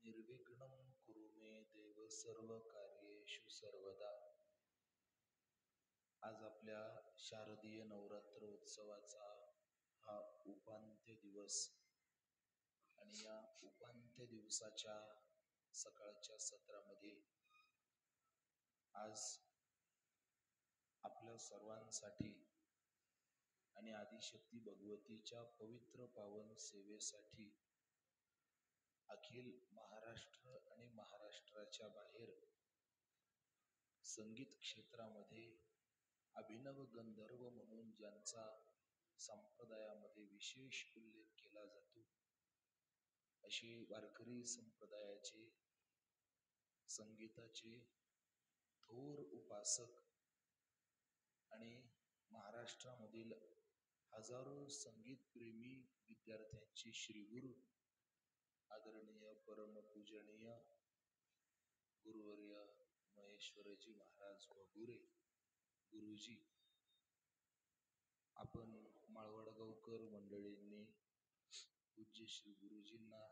निर्विघ्नं कुरु मे देव सर्व कार्येषु सर्वदा. आज आपल्या शारदीय नवरात्र उत्सवाचा हा उपांत्य दिवस आणि या उपांत्य दिवसाच्या सकाळच्या सत्रामध्ये आज आपल्या सर्वांसाठी आणि आदिशक्ती भगवतीच्या पवित्र पावन सेवेसाठी अखिल महाराष्ट्र आणि महाराष्ट्राच्या बाहेर संगीत क्षेत्रामध्ये अभिनव गंधर्व म्हणून ज्यांचा संप्रदायामध्ये विशेष उल्लेख केला जातो असे वारकरी संप्रदायाचे संगीताचे थोर उपासक आणि महाराष्ट्रामधील हजारो संगीत प्रेमी विद्यार्थ्यांचे श्रीगुरु आदरणीय परमपूजनीय गुरुवर्य महेश्वरजी महाराज वगुरे गुरुजी, आपण माळवडगावकर मंडळींनी पूज्य श्री गुरुजींना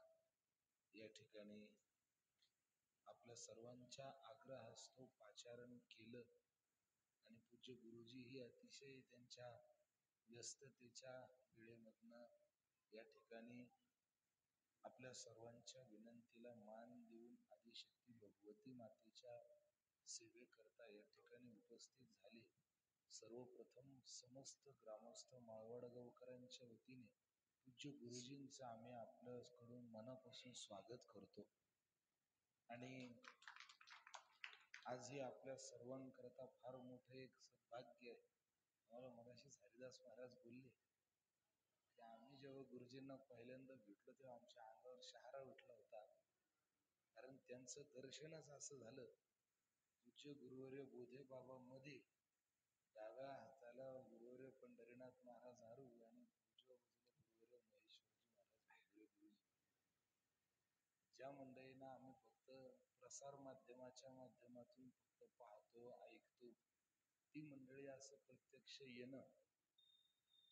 या ठिकाणी आपल्या सर्वांच्या आग्रहास्तव पाचारण केलं आणि पूज्य गुरुजी ही अतिशय त्यांच्या व्यस्ततेच्या वेळेमधनं या ठिकाणी आपल्या सर्वांच्या विनंतीला मान देऊन आदिशक्ती भगवती मातेच्या सेवेकरता या ठिकाणी उपस्थित झाले. सर्वप्रथम समस्त ग्रामस्थ माळवडगावकरांच्या वतीने पूज्य गुरुजींचं आम्ही आपल्याकडून मनापासून स्वागत करतो आणि आज हे आपल्या सर्वांकरता फार मोठं एक सौभाग्य आहे. मला मगाशीच हरिदास महाराज बोलले की आम्ही जेव्हा गुरुजींना पहिल्यांदा भेटलो तेव्हा आमच्या अंगावर शहारा उठला होता, कारण त्यांचं दर्शनच असं झालं. पूज्य गुरुवर्य बोधे बाबा मध्ये डाव्या हाताला गुरुवर्य पंढरीनाथ महाराज आरू आणि उजव्या बाजूला गुरुवर्य महेश्वरजी महाराज गुरुजी. ज्या मंडळींना आम्ही फक्त प्रसार माध्यमाच्या माध्यमातून फक्त पाहतो ऐकतो, ती मंडळी असं प्रत्यक्ष येणं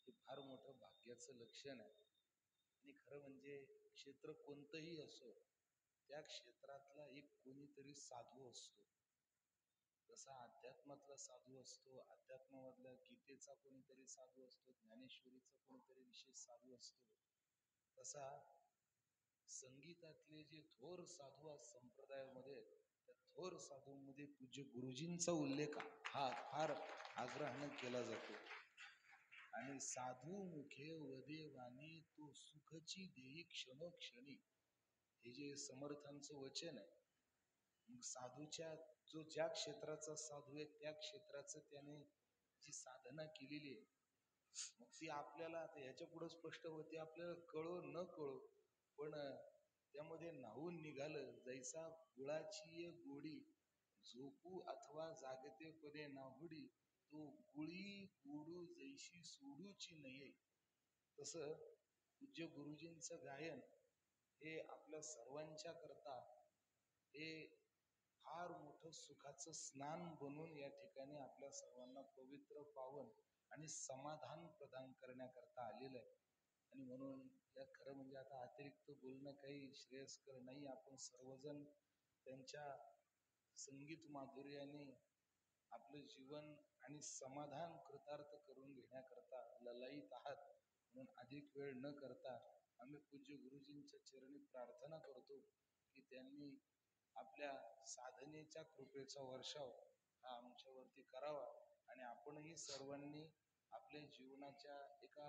हे फार मोठं भाग्याचं लक्षण आहे. आणि खरं म्हणजे क्षेत्र कोणतंही असो, त्या क्षेत्रातला एक कोणीतरी साधू असतो. जसा अध्यात्मातला साधू असतो, अध्यात्मामधल्या गीतेचा कोणीतरी साधू असतो, ज्ञानेश्वरीचा कोणीतरी विशेष साधू असतो, तसा संगीतातले जे थोर साधू आज संप्रदायामध्ये त्या थोर साधूंमध्ये पूज्य गुरुजींचा उल्लेख हा फार आग्रहानं केला जातो. आणि साधू मुखे वदे वाणी तो सुखची देई क्षणोक्षणी, हे जे समर्थांचं वचन आहे. मग साधूच्या ज्या क्षेत्राचा साधू आहे त्या क्षेत्राचं त्याने जी साधना केलेली आहे, मग ती आपल्याला आता ह्याच्या पुढे स्पष्ट होते, आपल्याला कळो न कळो, पण त्यामध्ये न्हावून निघालं. जैसा गुळाची गोडी झोपू अथवा जागते पदे नाहुडी, तो गुळी गोडू जैशी सोडूची नये. तसं पूज्य गुरुजींचं गायन हे आपल्या सर्वांच्या करता हे फार मोठं सुखाचं स्नान बनून या ठिकाणी आपल्या सर्वांना पवित्र पावन आणि समाधान प्रदान करण्याकरता आलेलं आहे. आणि म्हणून या खरं म्हणजे आता अतिरिक्त बोलणं काही श्रेयस्कर नाही. आपण सर्वजण त्यांच्या संगीत माधुर्याने आपलं जीवन आणि समाधान कृतार्थ करून घेण्याकरता ललायित आहात. म्हणून अधिक वेळ न करता आम्ही पूज्य गुरुजींच्या चरणी प्रार्थना करतो की त्यांनी आपल्या साधनेच्या कृपेचा वर्षाव हा आमच्यावरती करावा आणि आपणही सर्वांनी आपल्या जीवनाच्या एका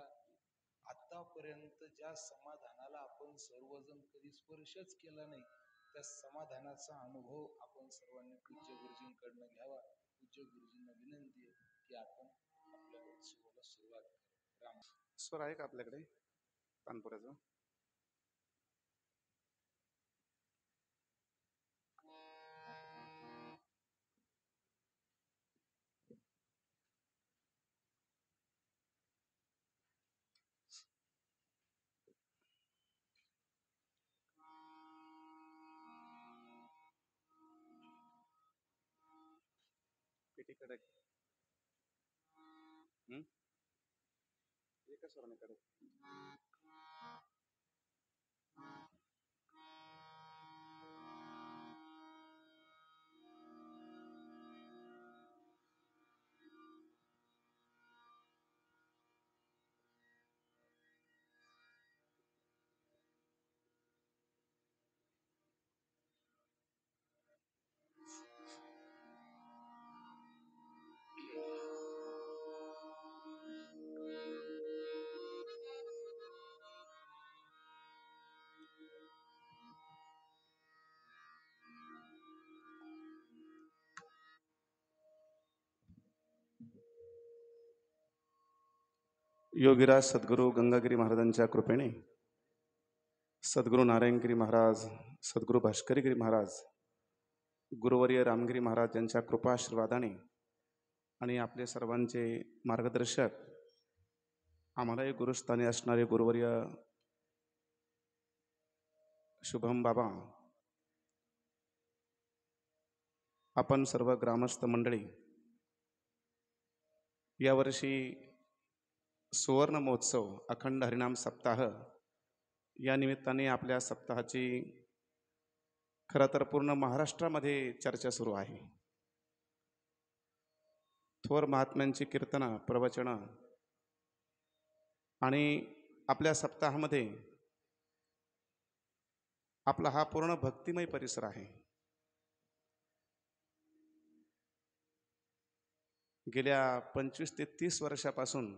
आतापर्यंत ज्या समाधानाला आपण सर्वजण कधी स्पर्शच केला नाही, त्या समाधानाचा अनुभव आपण सर्वांनी पूज्य गुरुजींकडनं घ्यावा. पूज्य गुरुजींना विनंती आहे की आपण आपल्या उत्सवाला सुरुवात करू. राम स्वर आहे का आपल्याकडे तानपुराचं? पेटीकडे एका स्वराने कडे योगीराज सद्गुरू गंगागिरी महाराजांच्या कृपेने सद्गुरू नारायणगिरी महाराज, सद्गुरू भास्करीगिरी महाराज, गुरुवर्य रामगिरी महाराज यांच्या कृपाआशीर्वादाने आणि आपले सर्वांचे मार्गदर्शक आम्हालाही गुरुस्थानी असणारे गुरुवर्य शुभम बाबा, आपण सर्व ग्रामस्थ मंडळी यावर्षी सुवर्ण महोत्सव अखंड हरिनाम सप्ताह या निमित्ताने आपल्या सप्ताहाची खरं तर पूर्ण महाराष्ट्रामध्ये चर्चा सुरू आहे. थोर महात्म्यांची कीर्तनं, प्रवचनं आणि आपल्या सप्ताहामध्ये आपला हा पूर्ण भक्तिमय परिसर आहे. गेल्या 25 ते 30 वर्षापासून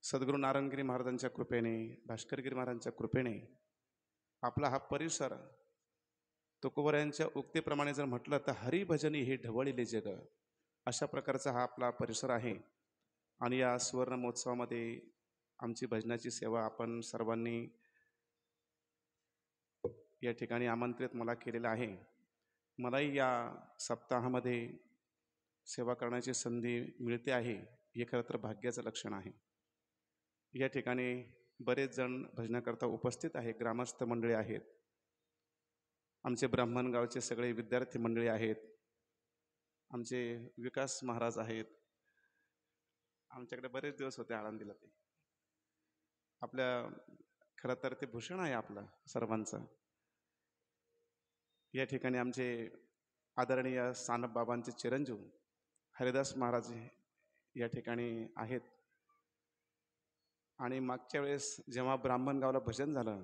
सद्गुरू नारायणगिरी महाराजांच्या कृपेने, भास्करगिरी महाराजांच्या कृपेने आपला हा परिसर तुकोबऱ्यांच्या उक्तीप्रमाणे जर म्हटलं तर हरिभजनी हे ढवळिले जग, अशा प्रकारचा हा आपला परिसर आहे. आणि या सुवर्ण महोत्सवामध्ये आमची भजनाची सेवा आपण सर्वांनी या ठिकाणी आमंत्रित मला केलेलं आहे. मलाही या सप्ताहामध्ये सेवा करण्याची संधी मिळते आहे, हे खरं तर भाग्याचं लक्षण आहे. या ठिकाणी बरेच जण भजनाकरता उपस्थित आहे. ग्रामस्थ मंडळी आहेत, आमचे ब्राह्मणगावचे सगळे विद्यार्थी मंडळी आहेत, आमचे विकास महाराज आहेत. आमच्याकडे बरेच दिवस होते आळंदीला. ते आपल्या खरं तर ते भूषण आहे आपलं सर्वांचं. या ठिकाणी आमचे आदरणीय सानप बाबांचे चिरंजीव हरिदास महाराज या ठिकाणी आहेत. आणि मागच्या वेळेस जेव्हा ब्राह्मणगावला भजन झालं,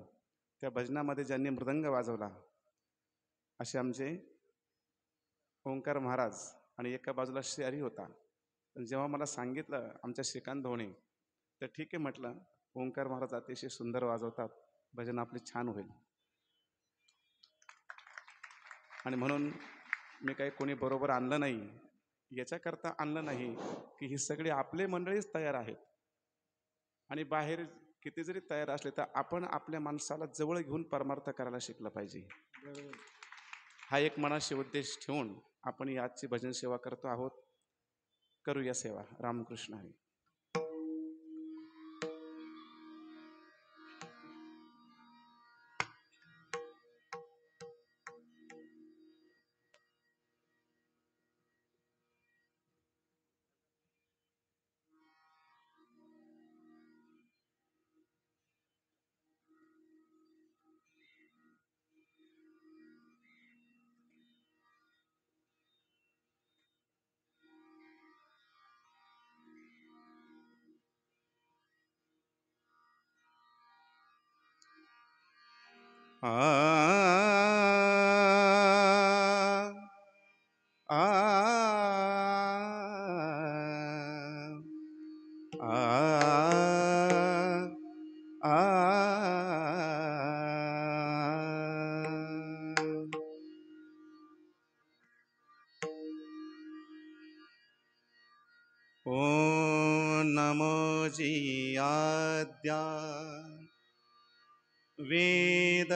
त्या भजनामध्ये ज्यांनी मृदंग वाजवला असे आमचे ओंकार महाराज, आणि एका बाजूला श्री हरी होता. पण जेव्हा मला सांगितलं आमच्या श्रीकांत भाऊने, तर ठीक आहे म्हटलं, ओंकार महाराज अतिशय सुंदर वाजवतात, भजन आपले छान होईल. आणि म्हणून मी काही कोणी बरोबर आणलं नाही, याच्याकरता आणलं नाही की ही सगळी आपले मंडळीच तयार आहेत. आणि बाहेर किती जरी तयार असले तर आपण आपल्या माणसाला जवळ घेऊन परमार्थ करायला शिकलं पाहिजे. हा एक मनाशी उद्देश ठेवून आपण आजची भजन सेवा करतो आहोत. करूया सेवा. रामकृष्ण हरी. आ आ ओ नमो जी आद्या वेद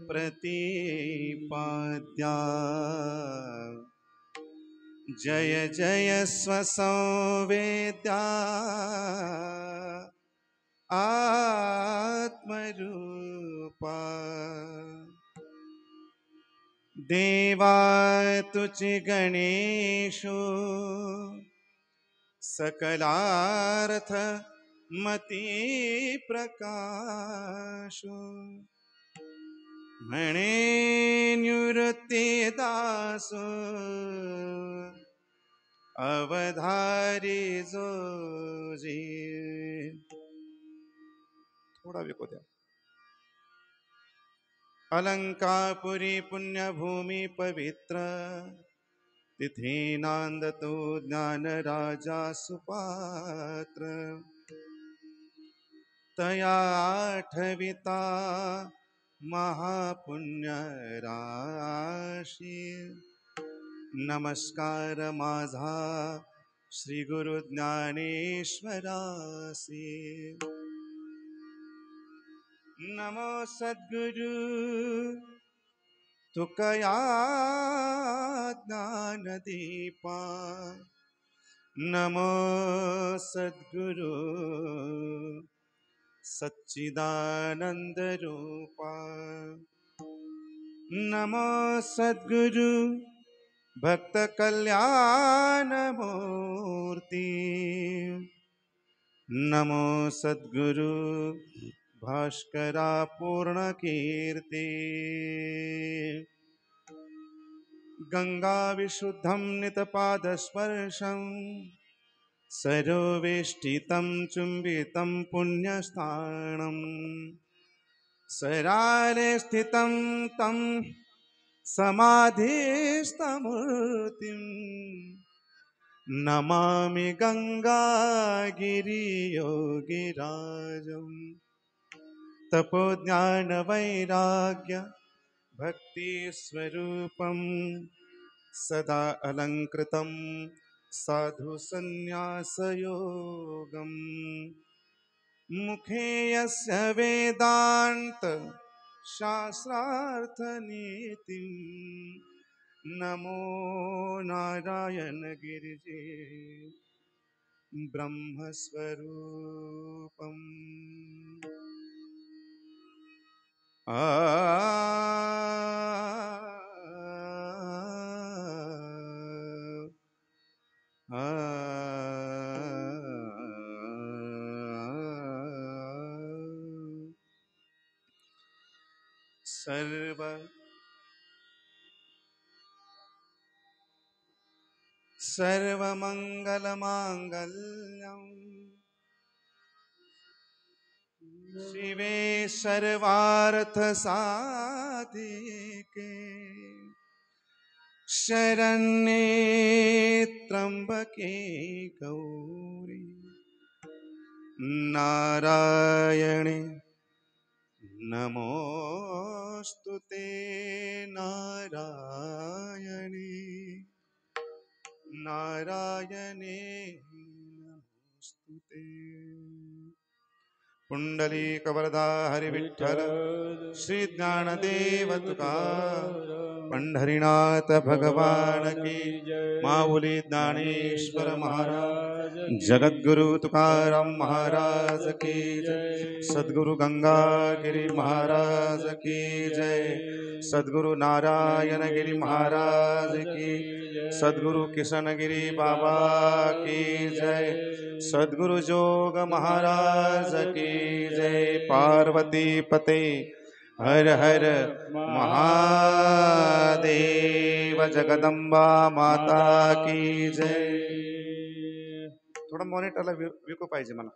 प्रतिपाद्या जय जय स्वसंवेद्या आत्मरूपा देवा तुझे गणेशो सकलार्थ मती प्रकाशो म्हणे निवृत्ती दासो अवधारी जो जी. थोडा वेळ द्या. अलंकापुरी पुण्यभूमी पवित्र तिथे नांदतो ज्ञान राजा सुपात्र. तया आठविता महापुण्य राशी. नमस्कार माझा श्री गुरु ज्ञानेश्वरासी नमो सद्गुरु तुकया ज्ञानदीपा नमो सद्गुरु सच्चिदानंद रूपा नमो सद्गुरु भक्त कल्याण मूर्ति नमो सद्गुरु भास्करा पूर्ण कीर्ति गंगा विशुद्धं नितपादस्पर्शं सरोवेष्टितं चुम्बितं पुण्यस्थानम् सरारे स्थितं तं समाधिस्थमूर्तिं नमामि गंगागिरियोगिराजम् तपोज्ञानवैराग्य भक्तिस्वरूपं सदा अलङ्कृतं साधु संन्यासयोगम् मुखे यस्य वेदान्त शास्त्रार्थनीतिं नमो नारायण गिरिजे ब्रह्मस्वरूपम् आ सर्वमङ्गलमाङ्गल्यं शिवे सर्वार्थसाधिके शरण्ये त्र्यम्बके गौरी नारायणे नमोस्तुते नारायणे नारायणे नमोस्तुते पुंडलीकवरदा हरिविठ्ठल श्री ज्ञानदेव तुकाराम पंढरीनाथ भगवान की माऊली ज्ञानेश्वर महाराज जगद्गुरु तुकाराम महाराज की जय सद्गुरु गंगागिरी महाराज की जय सद्गुरु नारायण गिरी महाराज की सद्गुरु किशनगिरी बाबा की जय सद्गुरु जोग महाराज की जय पार्वती पते हर हर महादेव जगदंबा माता की जय थोडं मॉनिटरला विकू पाहिजे मला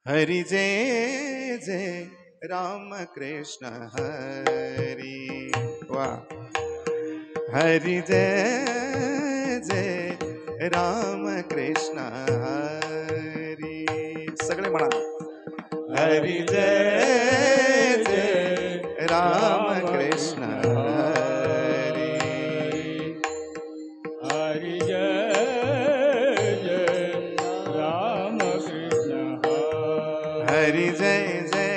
हरि जय जय राम कृष्ण हरि वाह हरि जय जय राम कृष्ण हरि सगळे म्हणा हरि जय जय राम कृष्ण हरि हरि जय जय राम कृष्ण हरि जय जय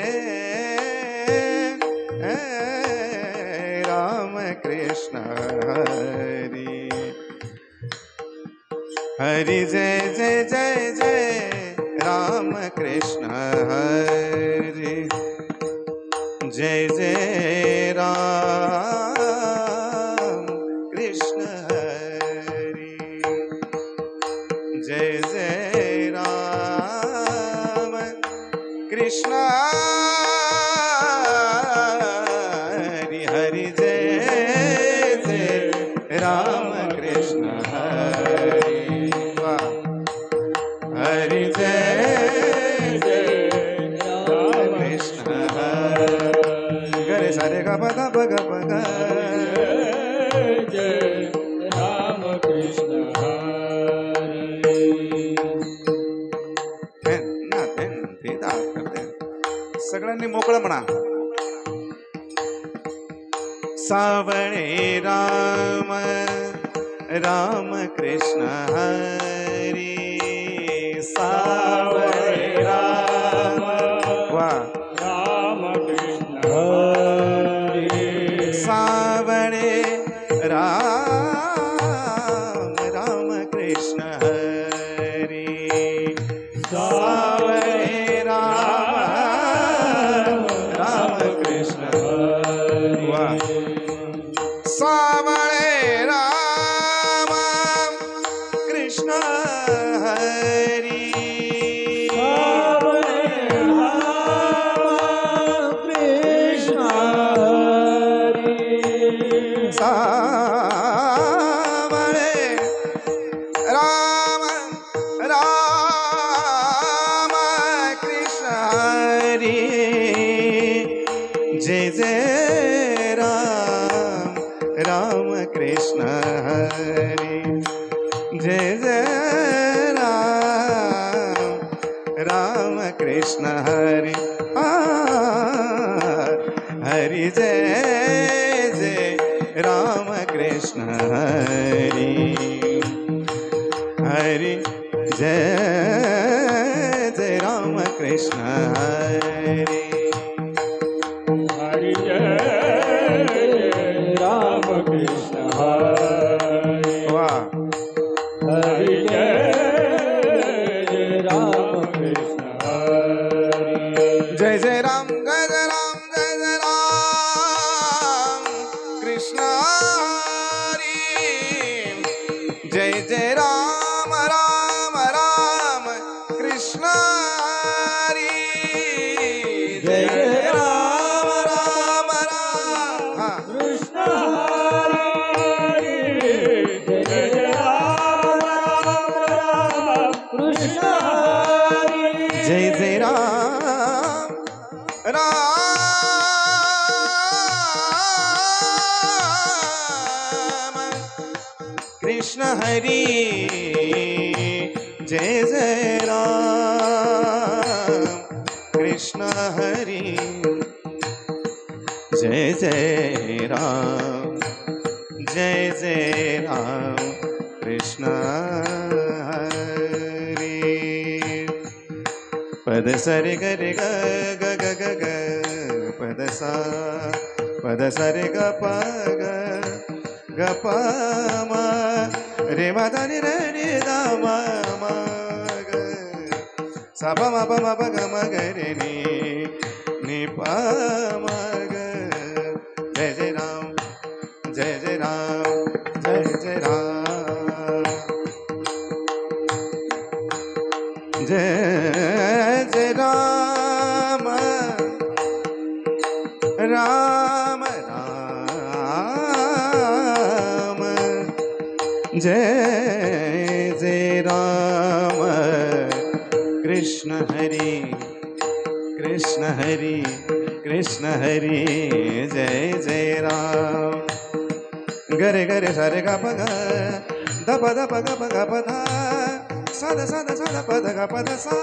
राम कृष्ण हरि हरी जय जय जय जय राम कृष्ण हरी जय जय राम कृष्ण हरी जय जय राम कृष्ण हरी हरि जय जय राम कृष्ण हरी हरि जय जय राम कृष्ण हरी गरे सारे गा पदा पग पग जय राम कृष्ण हरी सगळ्यांनी मोकळं म्हणा. सावळे राम राम कृष्ण हरी सावळे राम वा राम कृष्ण हरी सावळे राम राम कृष्ण हरी सावळे राम राम कृष्ण हरी वा सावळे राम कृष्ण हरी सावळे राम राम कृष्ण हरी जय जय राम राम कृष्ण हरी जय जय राम राम कृष्ण हरी हरि जय जय राम कृष्ण हरी हरि जय जय राम कृष्ण हरी हरि जय राम कृष्ण हरि वा हरि जय राम कृष्ण हरि जय जय राम जय जय राम जय जय राम कृष्ण हरी जय जय राम राम राम कृष्ण हरी जय जय राम राम राम हा. कृष्ण हरि जय जय राम राम राम कृष्ण हरि जय जय राम राम कृष्ण हरी जय जय राम कृष्ण हरी जय जय राम जय जय राम कृष्ण हरी पद सरे ग रे ग ग ग ग ग पद सा पद सरे ग प ग ग प म रे म ध नि रे नि ध म म ग सा प म प म प ग म ग रे नि प म ग जय जय राम जय जय राम जय जय राम जय जय राम राम राम जय जय राम कृष्ण हरि कृष्ण हरि कृष्ण हरि जय जय राम गरे गरे सारे गा प ग द प द प ग प ग प ध सा द प द ग प द सा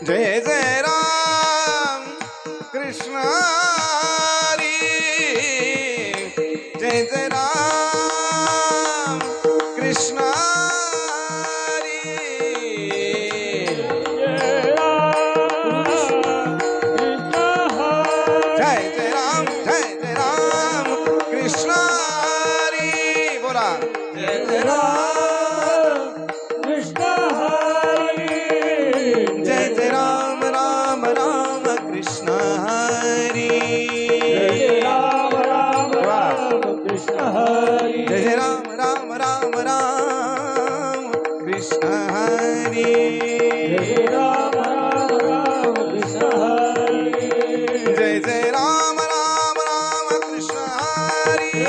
जय जय राम कृष्ण हरी जय जय राम कृष्ण हरी जय राम कृष्ण हरी जय जय राम राम राम राम कृष्ण हरी जय राम राम राम कृष्ण हरी जय जय राम राम राम कृष्ण हरी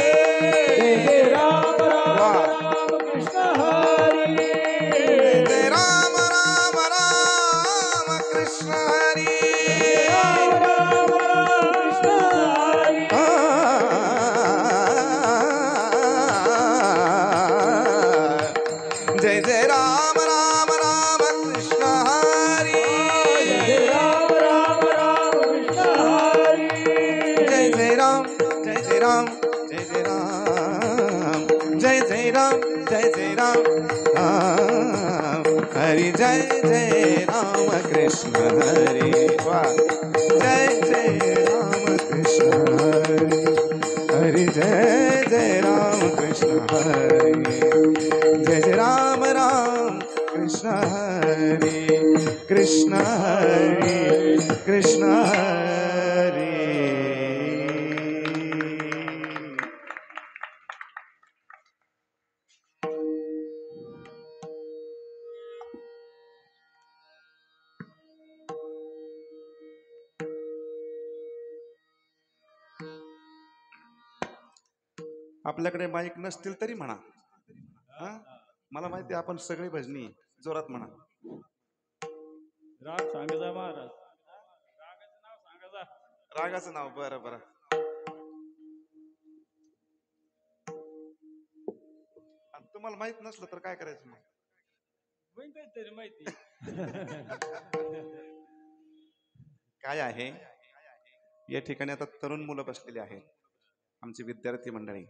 जय राम राम राम कृष्ण हरी जय राम राम राम कृष्ण हरी राम राम राम कृष्ण हरी जय जय राम राम राम कृष्ण हरी जय राम राम राम कृष्ण हरी जय जय राम जय जय राम जय जय राम जय जय राम जय जय राम हरि जय जय राम कृष्ण हरि वाह जय जय राम कृष्ण हरि हरि जय जय राम कृष्ण हरि जय जय राम राम कृष्ण हरि कृष्ण हरि कृष्ण हरि आपल्याकडे माईक नसतील तरी म्हणा हा मला माहिती आहे आपण सगळी भजनी जोरात म्हणा राग सांगायचा महाराज रागाचं नाव सांगायचा रागाचं नाव बरं बरं आणि तुम्हाला माहित नसलं तर काय करायचं मग होईन काहीतरी माहिती काय आहे या ठिकाणी आता तरुण मुलं बसलेली आहेत आमची विद्यार्थी मंडळी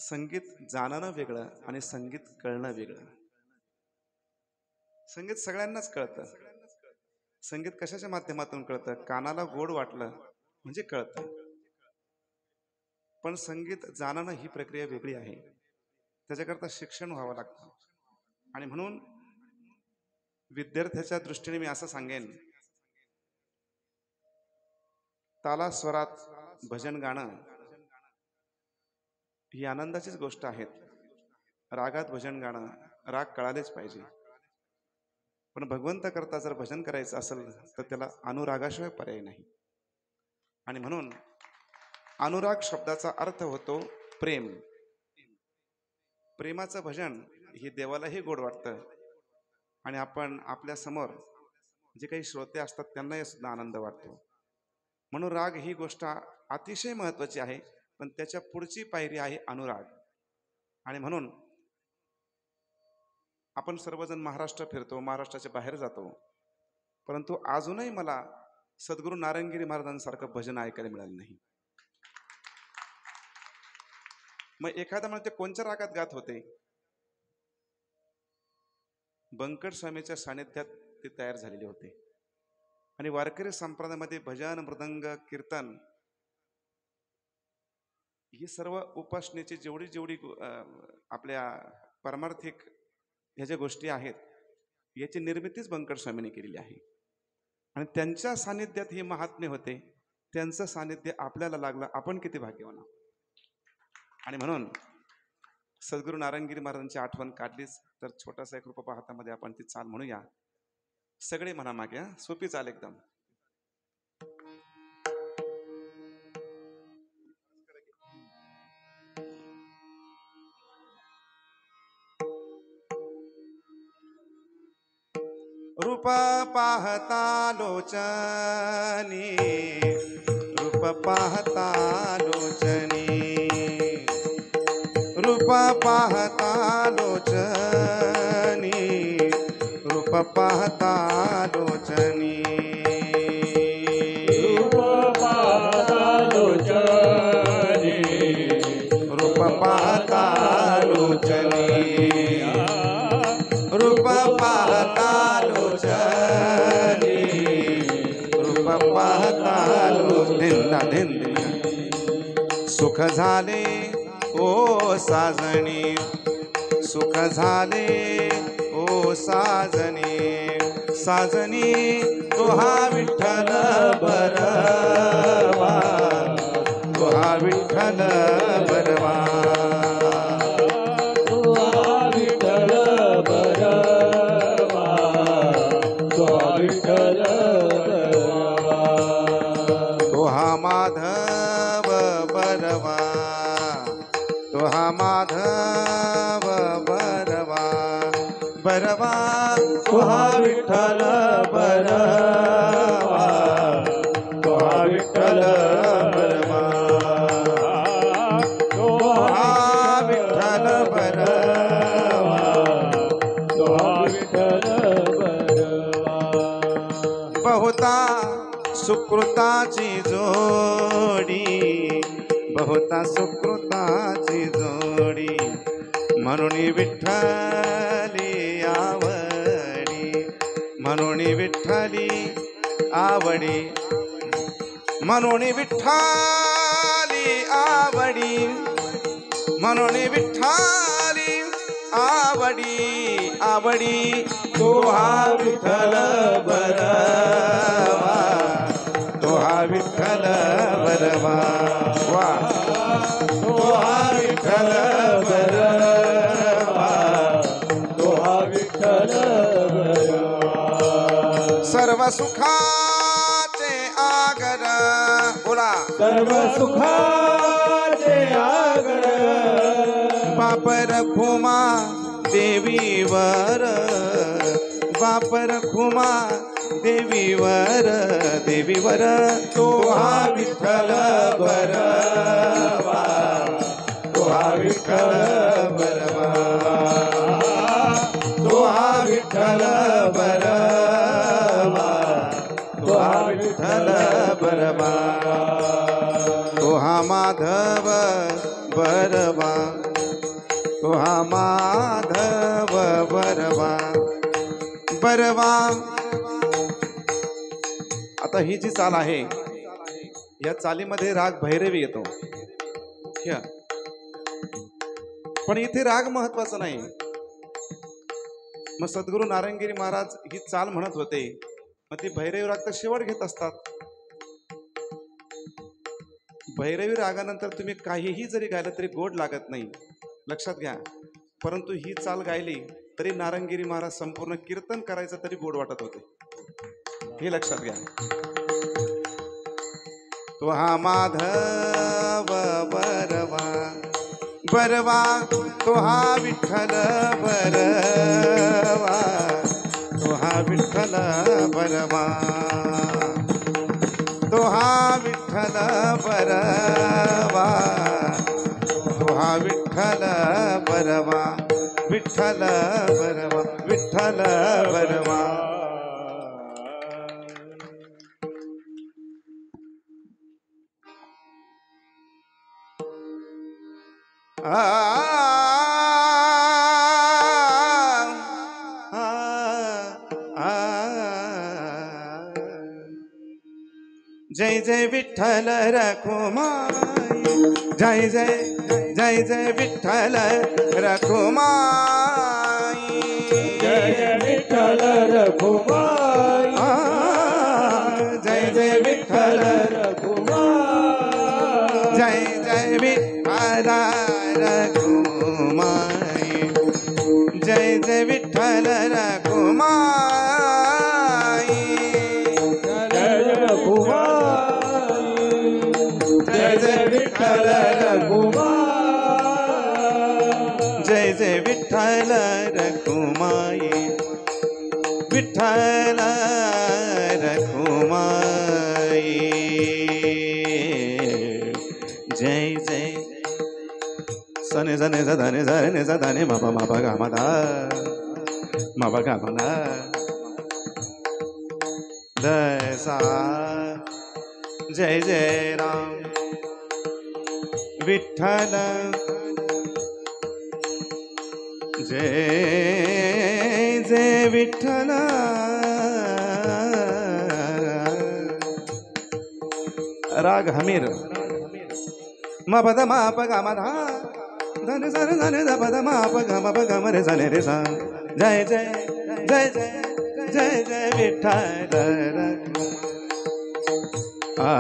संगीत जाणणं वेगळं आणि संगीत कळणं वेगळं संगीत सगळ्यांनाच कळतं संगीत कशाच्या माध्यमातून कळतं कानाला गोड वाटलं म्हणजे कळतं पण संगीत जाणणं ही प्रक्रिया वेगळी आहे त्याच्याकरता शिक्षण व्हावं लागतं आणि म्हणून विद्यार्थ्याच्या दृष्टीने मी असं सांगेन ताला स्वरात भजन गाणं ही आनंदाचीच गोष्ट आहे रागात भजन गाणं राग कळालेच पाहिजे पण भगवंता करता जर भजन करायचं असेल तर त्याला अनुरागाशिवाय पर्याय नाही आणि म्हणून अनुराग शब्दाचा अर्थ होतो प्रेम प्रेमाचं भजन हे देवालाही गोड वाटतं आणि आपण आपल्या समोर जे काही श्रोते असतात त्यांनाही सुद्धा आनंद वाटतो म्हणून राग ही गोष्ट अतिशय महत्त्वाची आहे पण त्याच्या पुढची पायरी आहे अनुराग आणि म्हणून आपण सर्वजण महाराष्ट्र फिरतो महाराष्ट्राच्या बाहेर जातो परंतु अजूनही मला सद्गुरू नारायणगिरी महाराजांसारखं भजन ऐकायला मिळालं नाही मग एखादा म्हणते कोणत्या रागात गात होते बंकट स्वामीच्या सानिध्यात ते तयार झालेले होते आणि वारकरी संप्रदायामध्ये भजन मृदंग कीर्तन ही सर्व उपासनेची जेवढी जेवढी आपल्या पारमार्थिक ह्या ज्या गोष्टी आहेत याची निर्मितीच बंकट स्वामींनी केलेली आहे आणि त्यांच्या सानिध्यात हे महात्म्य होते त्यांचं सानिध्य आपल्याला लागलं आपण किती भाग्यवान आहोत आणि म्हणून सद्गुरू नारायणगिरी महाराजांची आठवण काढलीच तर छोटासा एक रुपया हातामध्ये आपण ती चाल म्हणूया सगळे म्हणा मागे सोपी चाल एकदम रूप पाहता लोचनी रूप पाहता लोचनी रूप पाहता लोचनी रूप पाहता लोचनी रूप पाहता लोचनी रूप पाहता लोचनी रूप पाहता लोचनी रूप पाहता लोचनी सुख झाले ओ साजणी सुख झाले ओ साजणी साजणी तो हा विठ्ठल बरवा विठ्ठल बरवा विठ्ठल बरवा विठ्ठल बरवा तो हा माधव बरवा तो हा माधव बरवा बरवा तो हा विठ्ठल बरवा तो हा विठ्ठल बरवा तो हा विठ्ठल बरवा तो हा विठ्ठल बरवा बहुता सुकृताची जोडी बहुता सुकृताची जोडी म्हणून विठ्ठली आवडी म्हणून विठ्ठली आवडी म्हणून विठ्ठली आवडी म्हणून विठ्ठली आवडी आवडी तो हा विठ्ठल बरवा तो हा विठ्ठल बरवा वा तो हा विठ्ठल बरवा तो हा विठ्ठल बरवा सर्व सुखाचे आगर बोला सर्व सुखाचे आगर बापर खुमा देवीवर बापर खुमा देवीवर देवीवर तो हा विठ्ठल बरवा तो हा विठ्ठल बरवा तो हा विठ्ठल बरवा तो हा विठ्ठल बरवा तो हा माधव बरवा तो हा माधव बरवा बरवा आता ही जी चाल आहे या चालीमध्ये राग भैरवी येतो मुख्य पण इथे राग महत्वाचा नाही मग सद्गुरू नारायणगिरी महाराज ही चाल म्हणत होते मग ती भैरवी राग तर शेवट घेत असतात भैरवी रागानंतर तुम्ही काहीही जरी गायलं तरी गोड लागत नाही लक्षात घ्या परंतु ही चाल गायली तरी नारायणगिरी महाराज संपूर्ण कीर्तन करायचं तरी गोड वाटत होते हे लक्षात घ्या तो हा माधव बरवा बरवा तो हा विठ्ठल बरवा तो हा विठ्ठल बरवा तो हा विठ्ठल बरवा तो हा विठ्ठल बरवा विठ्ठल बरवा विठ्ठल बरवा जय जय विठ्ठल रखुमाई जय जय जय जय विठ्ठल रखुमाई जय विठ्ठल रखुमाई जय जय विठ्ठल रखुमाई जय जय विठ्ठल रखुमाई जय जय विठ्ठल रखुमाई जय रखुमाई जय जय विठ्ठल रखुमाई जय जय विठ्ठल रखुमाई विठ्ठल रखुमाई जय जय सने सने सदाने सने सदाने मापा मापा गामादा मापा गामादा दसा जय जय राम विठ्ठल जय जय विठ्ठल राग हमीर म पद मा प ग म धा धन सर धन ध पद मा प ग म प ग म रे सा रे रे सा जय जय जय जय जय जय विठ्ठल आ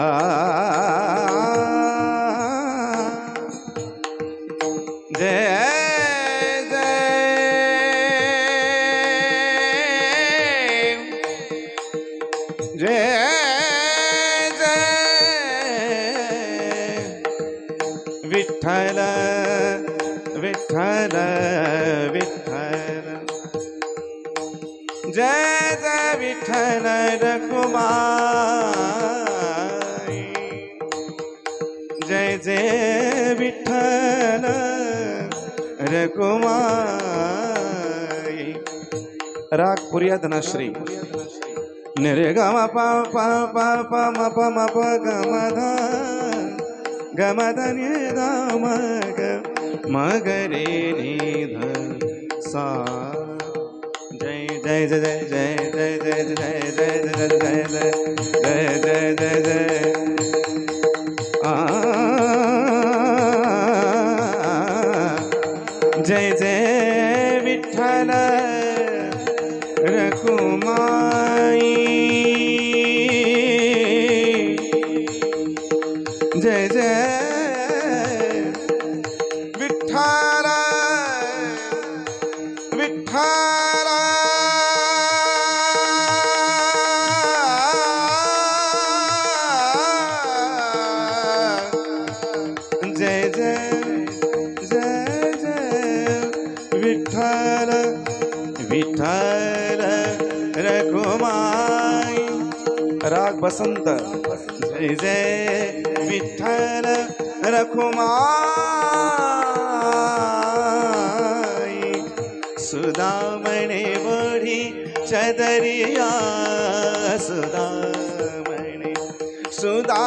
विठ्ठल विठ्ठल विठ्ठल जय जय विठ्ठल रखुमाई जय जय विठ्ठल रखुमाई राग पुरिया धनाश्री निरे ग म प प प प म प म प ग म ध ग म ध नि ध म ग म ग रे नि ध सा जय जय जय जय जय जय जय जय जय जय जय जय जय जय जय जय विठ्ठल रखुमाई जय जय विठ्ठल विठ्ठल जय जय जय जय विठ्ठल विठ्ठल रखुमाई राग बसंत जय जय विठ्ठल रखुमाई सुदामणे बढी चदरिया सुदामणे सुदामणे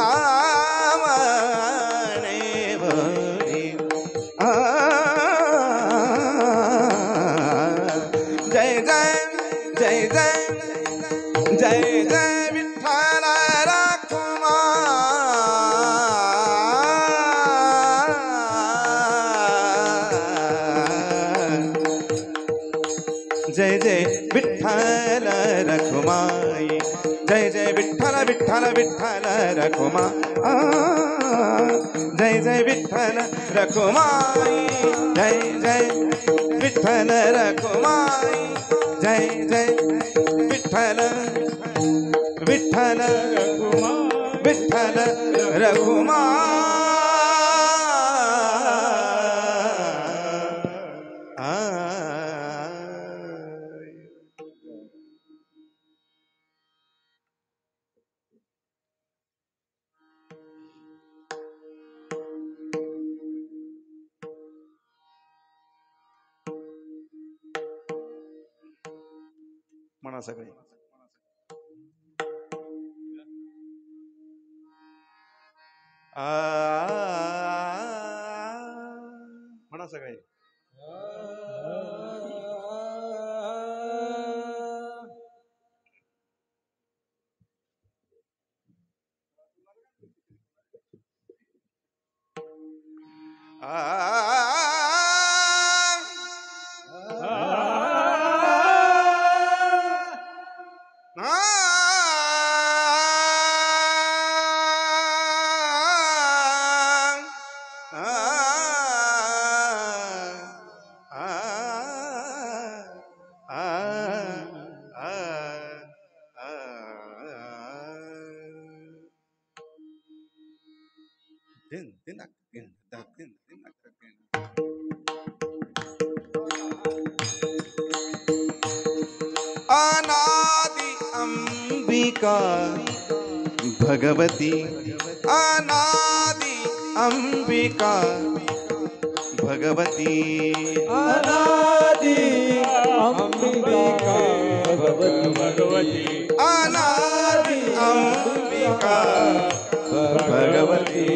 बढी जय जय जय जय जय जय विठ्ठल जय जय विठ्ठल रखुमाई जय जय विठ्ठल विठ्ठल विठ्ठल रखुमा जय जय विठ्ठल रखुमाई जय जय विठ्ठल रखुमाई जय जय विठ्ठल विठ्ठल विठ्ठल रखुमाई म्हणा सगळे म्हणा सगळे अनादि अंबिका भगवती अनादि अंबिका भगवती अनादि अंबिका भगवती अनादि अंबिका भगवती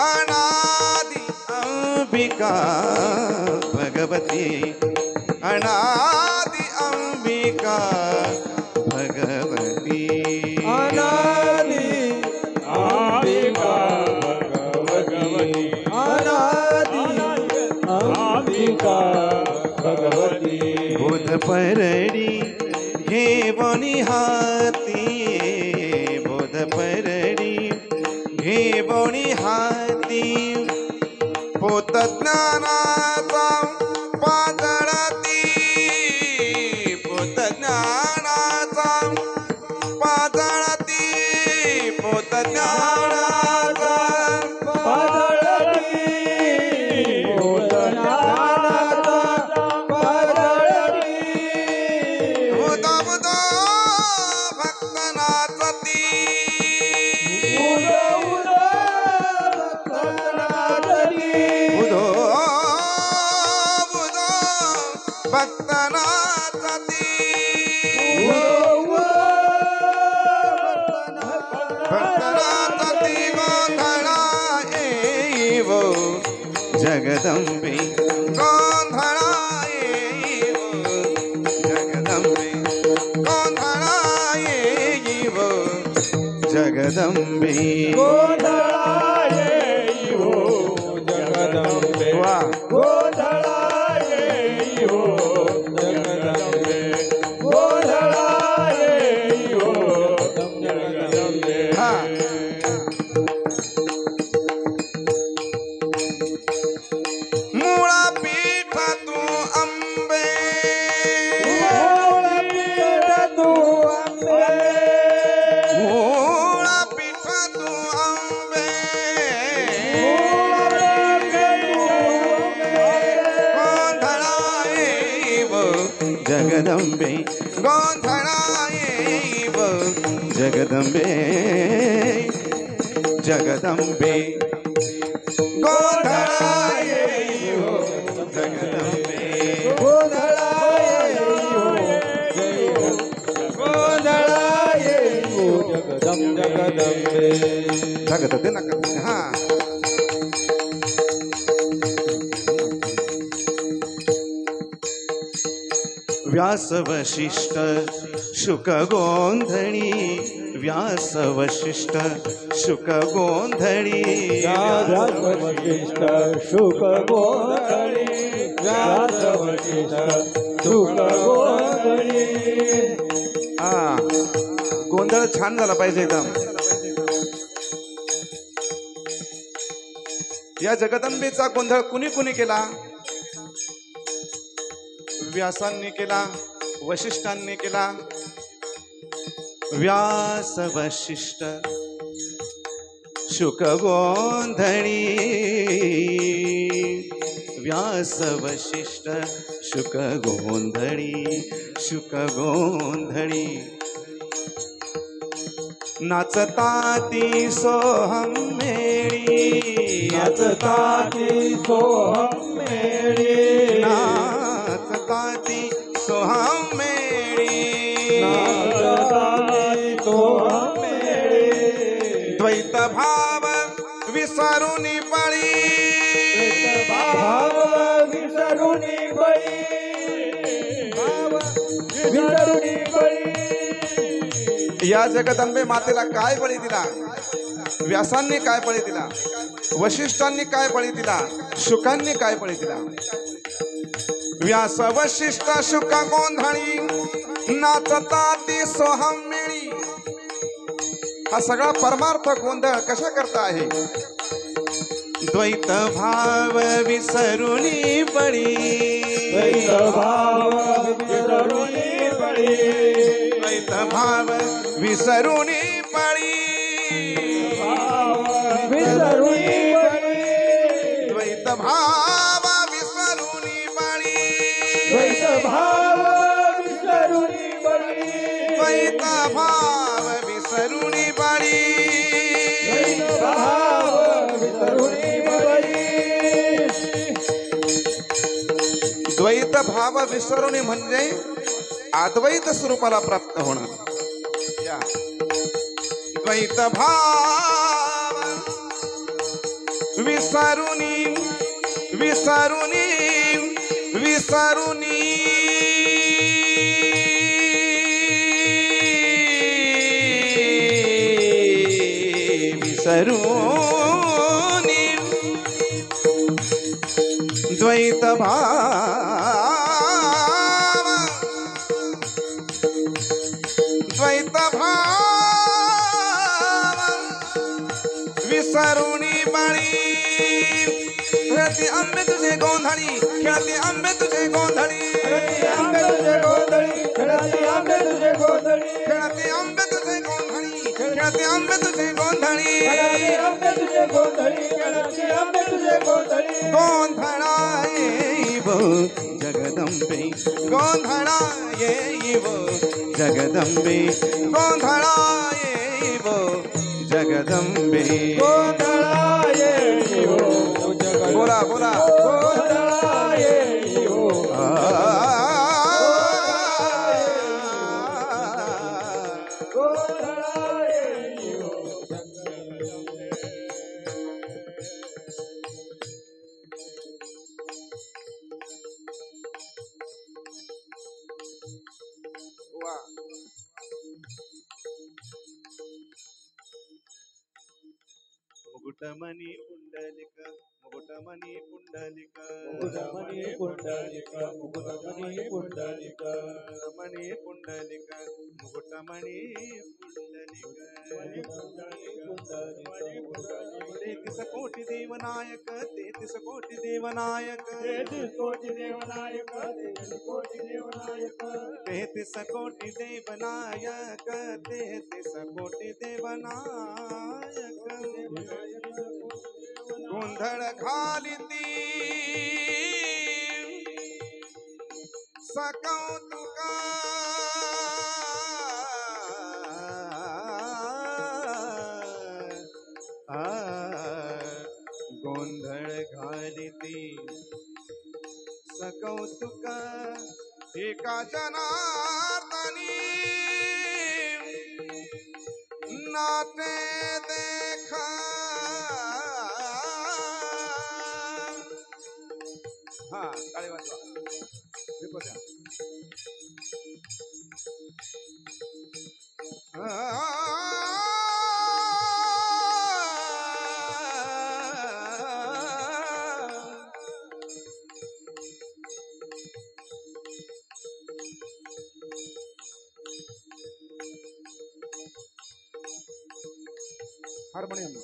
अनादि अंबिका भगवती अनादि अंबिका भगवती अनादि अंबिका भगवती अनादि अंबिका भगवती बोध परडी हे बनिहाती बोध परडी हे बनिहाती पोत ज्ञानाचा पातळती भक्तनाचा ती भक्तनाचा ती गोंधळा येईव जगदंबे गोंधळा येईव जगदंबे गोंधळा येईव जगदंबे गोंधळा येईव जगदंबे वा गोंधळा येईव जगदंबे गोंधळा येईव जगदंबे हा मुळा पीठ तू अंबे मूळ पीठ तू अंबे मुळा पीठ तू अंबे गोंधळा येईव जगदंबे गोंधळा येईव जगदंबे जगदंबे गोंधळा येईव जगदंबे गोंधळा येईव गोंधळा येईव जगदंबे जगत ते नका हा व्यास वशिष्ठ शुक गोंधळी व्यास वशिष्ठ शुक गोंधळी व्यास वशिष्ठ शुक गोंधळी व्यास वशिष्ठ शुक गोंधळी हा गोंधळ छान झाला पाहिजे एकदम या जगदंबेचा गोंधळ कुणी कुणी केला व्यासांनी केला वशिष्ठांनी केला व्यास वशिष्ठ शुक गोंधळी व्यास वशिष्ठ शुक गोंधळी शुक गोंधळी नाचताती सोहम मेळी नाचताती सोहम मेळी नाचताती सोहम मेळी नाचताती सोहम मेळी द्वैत भाव विसरून पळी भाव विसरुनी बळी भाव विसरुनी बळी या जगदंबे मातेला काय बळी दिला व्यासांनी काय बळी दिला वशिष्ठांनी काय बळी दिला शुकांनी काय बळी दिला व्यास वशिष्ठ शुक गोंधळी नाचता ती सोहम मिळी हा सगळा परमार्थ गोंधळ कशा करता आहे द्वैत भाव विसरुनी बळी द्वैत भाव विसरुनी बळी द्वैत भाव विसरुनी बळी विसरुनी बळी द्वैत भाव विसरुनी बळी द्वैत भाव विसरुनी बळी द्वैत भाव विसरुनी बळी द्वैत भाव विसरुनी बळी द्वैत भाव विसरुनी म्हणजे अद्वैत स्वरूपाला प्राप्त होणं या द्वैत भाव विसरुनी विसरुनी विसरुनी विसरुनी द्वैत भाव द्वैत भाव विसरुनी बळी खेळती आंबे तुझे गोंधळी खेळती आंबे तुझे गोंधळी खेळती आंबे तुझे गोंधळी खेळती आंबे तुझे गोंधळी खेळती आंबे तुझे गोंधळी खेळती आंबे तुझे गोंधळी खेळती आंबे तुझे गोंधळी खेळती आंबे तुझे गोंधळी गोंधळा येईव जगदंबे गोंधळा येईव जगदंबे गोंधळा येईव जगदंबे गोंधळा येईव जगदंबे बोला बोला गोंधळा येईव आ मुकुटमणी पुंडलिक मुकुटमणी पुंडलिक मुकुटमणी पुंडलिक मुकुटमणी पुंडलिक मणी पुंडलिक मुकुटमणी पुंडलिक तेहतीस कोटी देवनायक तेहतीस कोटी देवनायक तेहतीस कोटी देवनायक तेहतीस कोटी देवनायक तेहतीस कोटी देवनायक तेहतीस कोटी देवनायक गोंधळ घालिती सकौतुका गोंधळ घालिती सकौतुका एका जनार्दनी नाते देखा हा टाळी वाजवा विपद्या हार्मोनियम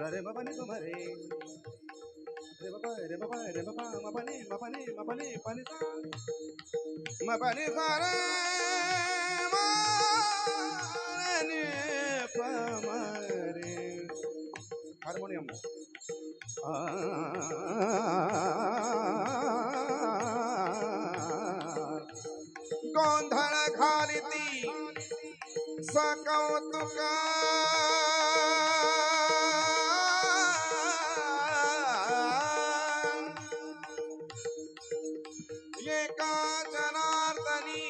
रे बाबा ने तुम्हारे रे बाबा रे बाबा रे बाबा मपने मपने मपने पने सा मपने सा रे माने पमरे हार्मोनियम गोंधळ घालिती सकौतुका एका जनार्दनी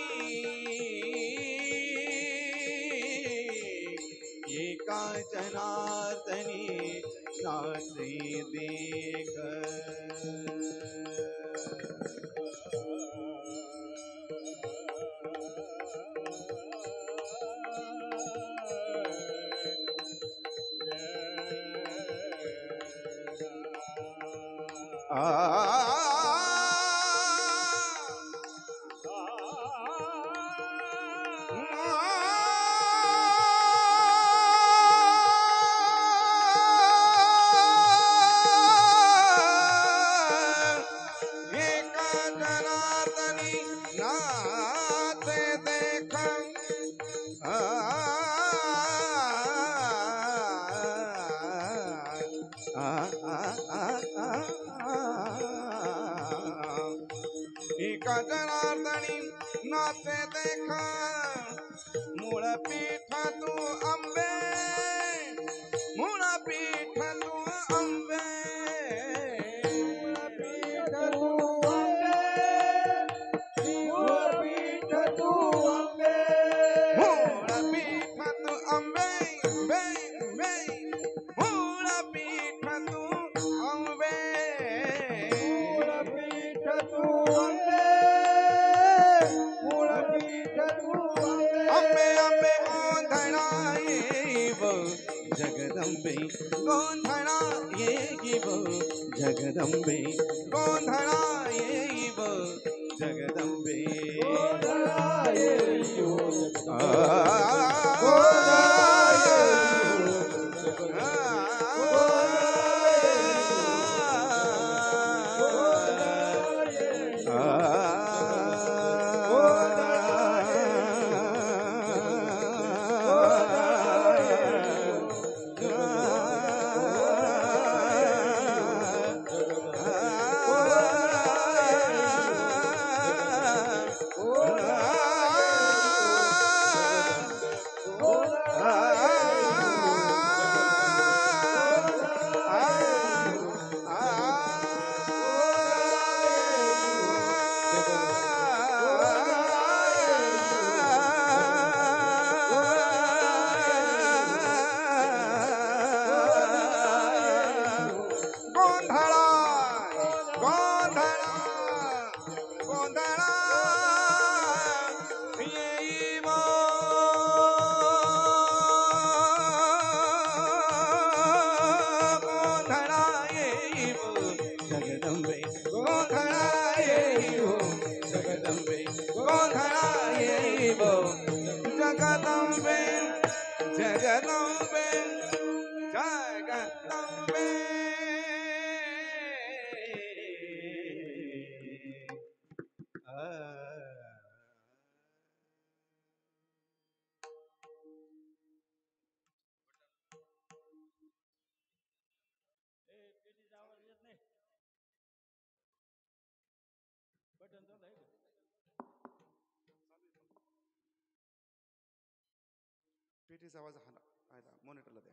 एका जनार्दनी नाचे देख एका जनार्दनी नाचे देखा मूळ पीठ तू अंबे मूळ पीठ तू अंबे मूळ पीठ तू अंबे मूळ पीठ तू अंबे मूळ पीठ तू अंबे बे बे मूळ पीठ तू अंबे मूळ पीठ तू अंबे मूळ पीठ तू अंबे अंबे गोंधळा येईव जगदंबे गोंधळा येईव जगदंबे गोंधळा येईव जगदंबे गोंधळा येईव गोंधळा येईव जगदंबे गोंधळा येईव जगदंबे गोंधळा येईव जगदंबे जगदंबे जगदंबे पेटीचा आवाज आला मॉनिटरला द्या.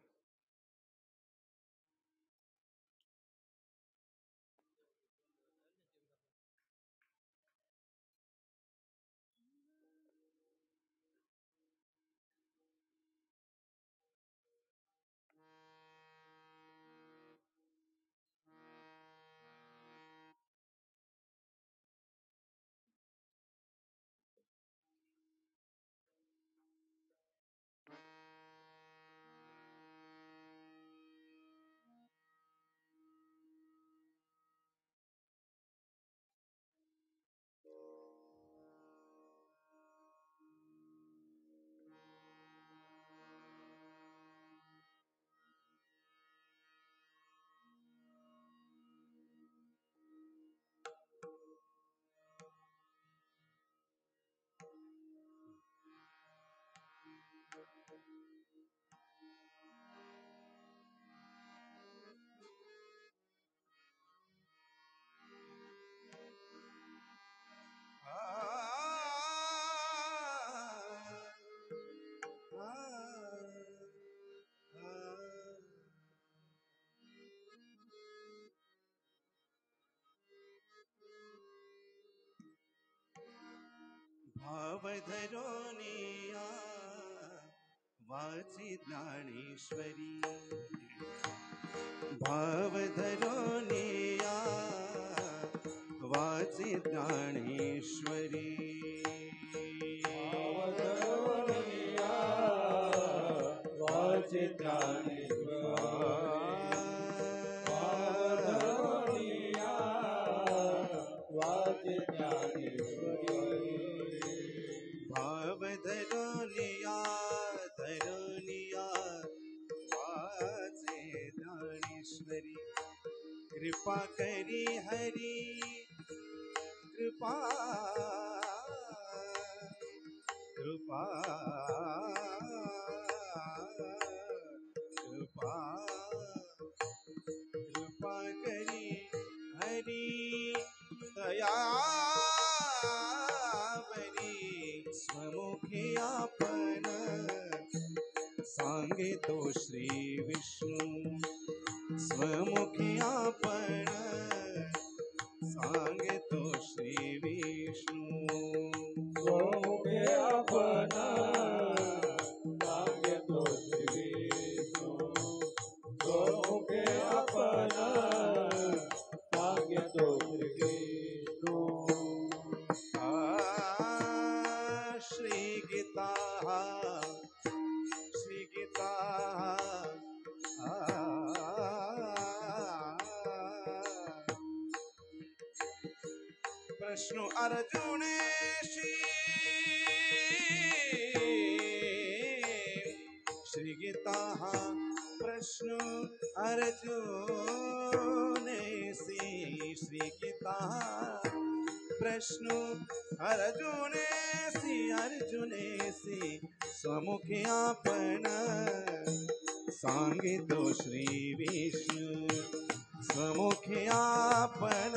भाव धरोनिया वाची ज्ञानेश्वरी भाव धरोनिया वाची ज्ञानेश्वरी वाचे ज्ञानेश्वरी वाचे ज्ञानेश्वरी भाव धरोनिया धरोनिया वाचे ज्ञानेश्वरी कृपा करी हरी कृपा कृपा कृपा कृपा करी हरी दयावरी स्वमुखी आपण सांगे तो श्री विष्णू स्वमुखी आपण सांगे तो श्री विष्णू स्वमुखे आपण सांगे तो श्री विष्णू स्वमुखे आपण सांगे तो श्री विष्णू श्री गीता श्री गीता प्रश्न अर्जुनेशी श्री गीता प्रश्न अर्जुनेशी श्री गीता प्रश्न अर्जुनेशी अर्जुनेशी स्वमुखी आपण सांगितो श्री विष्णू स्वमुखी आपण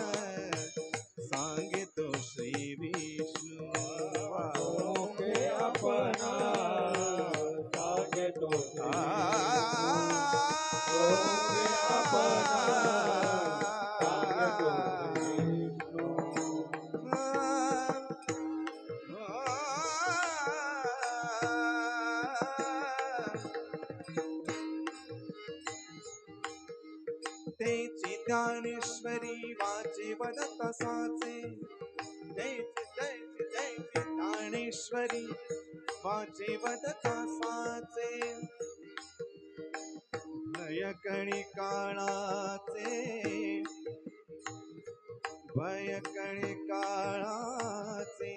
सांगितो श्री विष्णू स्वमुखे आपण सांगे तो स्वमुखे आपण सांगे तो विष्णू तेची ज्ञानेश्वरी वाचे वदत साचे जयची जयची ज्ञानेश्वरी वाचे वदता साचे भयकणी काळाचे भयकणी काळाचे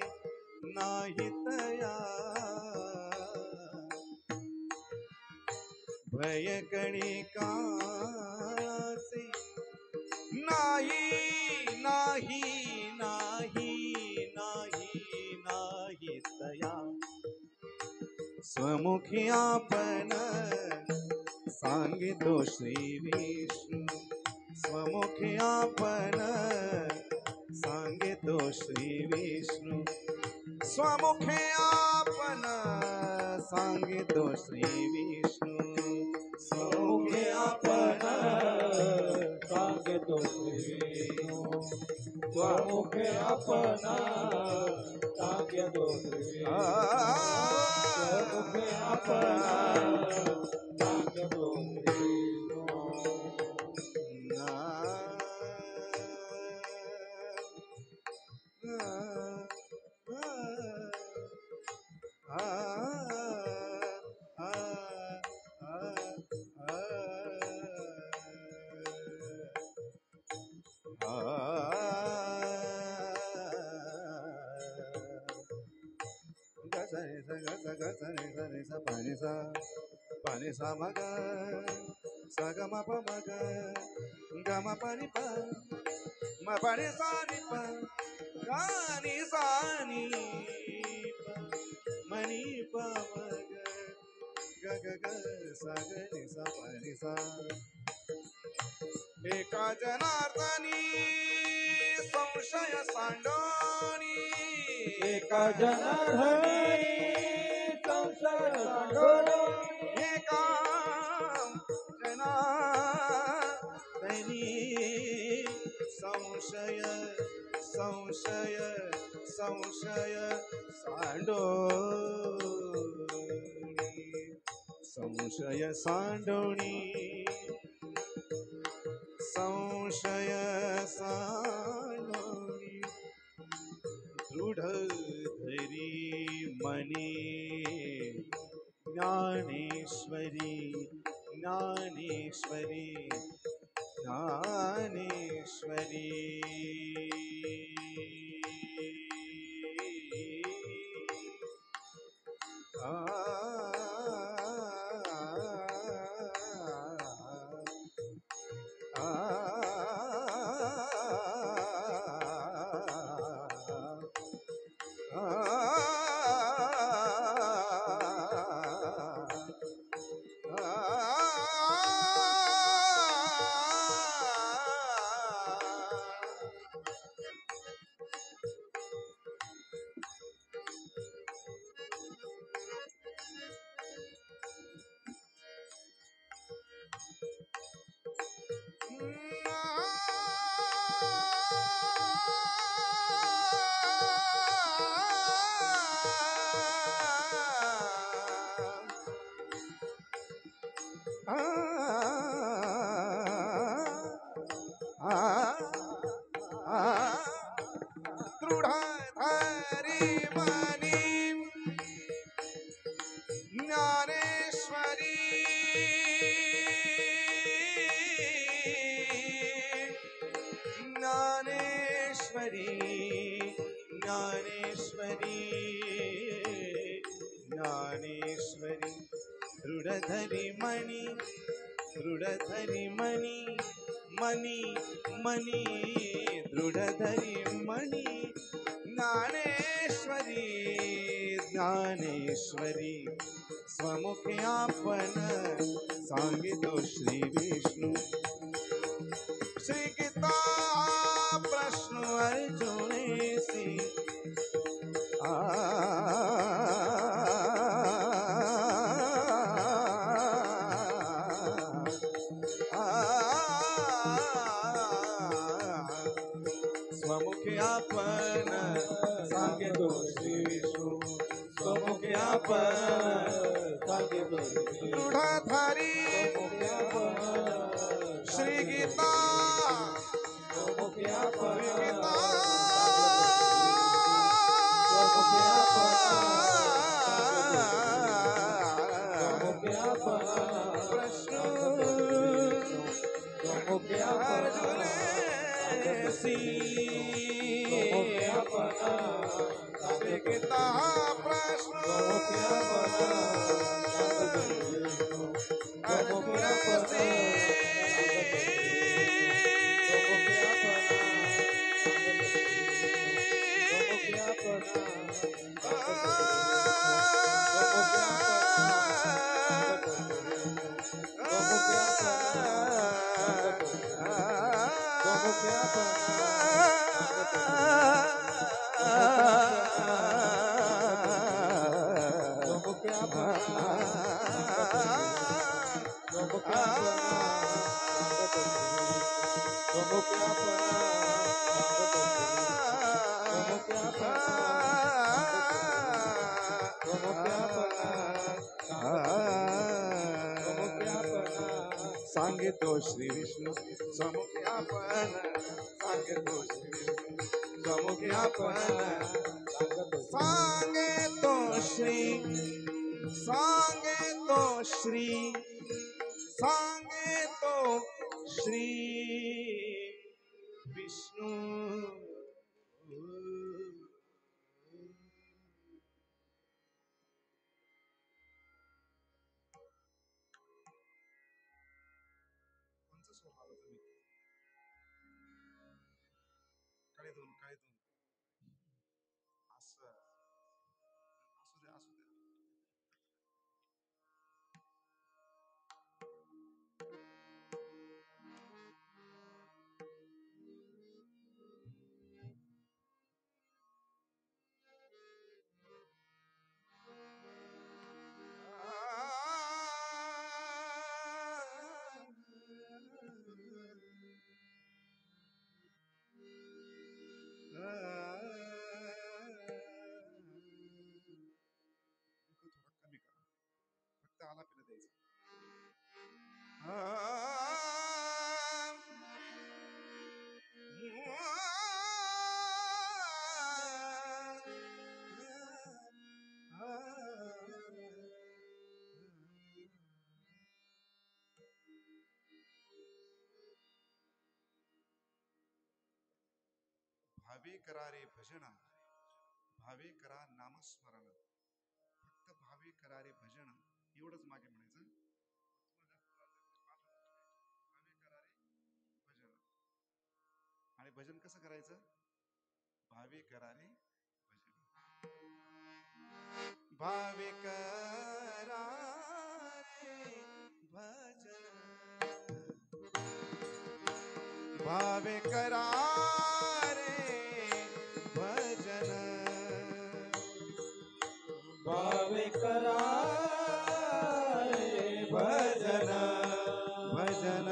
नाही तया भयकणी काळाचे नाही नाही नाही नाही नाही तया स्वमुखी आपण सांगितो श्री विष्णू स्वमुखी आपण सांगितो श्री विष्णू स्वमुखे आपण सांगितो श्री विष्णू स्वमुखे आपण सांगतो श्री विष्णू स्वमुखे आपण सांगतो श्री स्वमुखे आपण सांगतो Shri pani sa maga sa ga ma pa maga ga ma pa ni pa ma pa ni sa ni pa ga ni sa ni pa ma ni pa maga ga ga ga sa ga ni sa pa ni sa एका जनार्दनी संशय सांडोनी एका जनार्दनी संसार सांडोनी एका जनार्दनी संशय संशय संशय सांडोनी संशय सांडोनी संशय सांडोनी दृढ धरी मनी ज्ञानेश्वरी ज्ञानेश्वरी ज्ञानेश्वरी दृढधरी मनी ज्ञानेश्वरी ज्ञानेश्वरी ज्ञानेश्वरी ज्ञानेश्वरी दृढधरी मनी दृढधरी मनी मनी मनी दृढधरी मनी ज्ञानेश्वरी ज्ञानेश्वरी स्वमुखे आपण सांगितो श्री विष्णू श्री गीता प्रश्न अर्जुनेसी स्वमुखे आपण सांगतो श्री विष्णू स्वमुखे आपण सांगतो दृढधरी श्री गीता स्वमुखे आपण गीता सांगितो श्री विष्णू समुखी आपण सांगितो श्री विष्णू समुखी आपण सांगितो श्री सांगितो श्री सांगितो श्री विष्णू कोणचं स्वभाव तुम्ही काळे दोन असं असू द्या असू द्या थोडा कमी करा फक्त आलापीला द्यायचा भावे करा रे भजन भावे करा नामस्मरण फक्त भावे करा रे भजन एवढंच मागे म्हणायचं भावे करा रे भजन आणि भजन कसं करायचं भावे करा रे भजन भावे करा रे भजन भावे करा भावे करा रे भजन भजन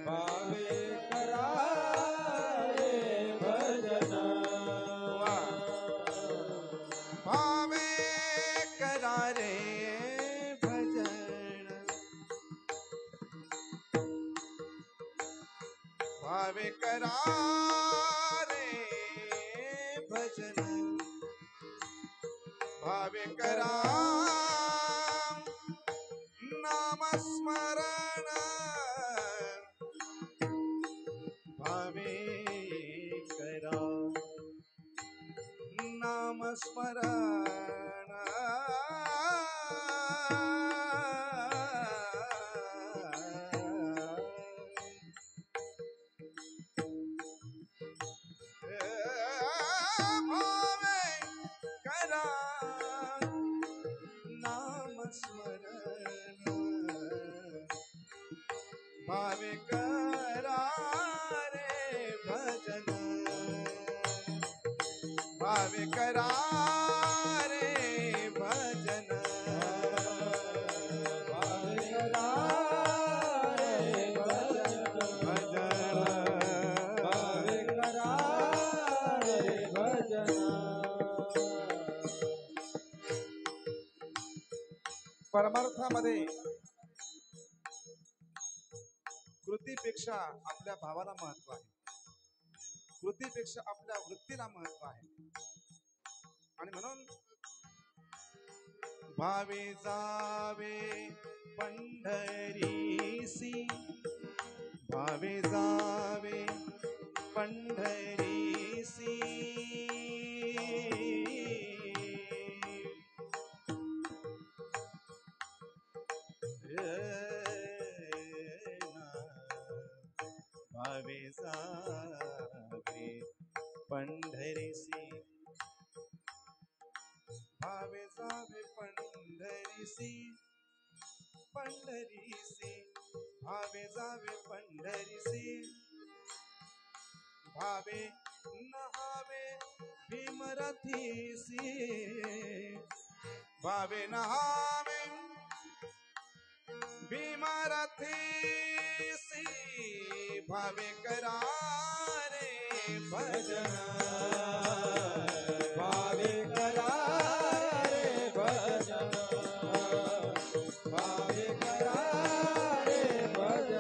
भावे करा रे भजन भावे करा रे भजन भावे करा रे भजन भावे करा नामस्मरण भावे करा नामस्मरण भावे करा नामस्मरण भावे करा रे भजन भावे करा रे भजन भावे करा रे भजन भावे करा रे भजन परमार्थामध्ये कृतीपेक्षा आपल्या भावाला महत्व आहे कृतीपेक्षा आपल्या वृत्तीला महत्व आहे आणि म्हणून भावे जावे पंढरीसी भावे जावे पंढरीसी भावे जावे पंढरीसी भावे जावे पंढरीसी पंढरीसी भावे जावे पंढरीसी भावे नहावे भीमरथीसी भावे नहावे भीमरथीसी भावे करा रे भजन भावे करा रे भजन भावे करा रे भजन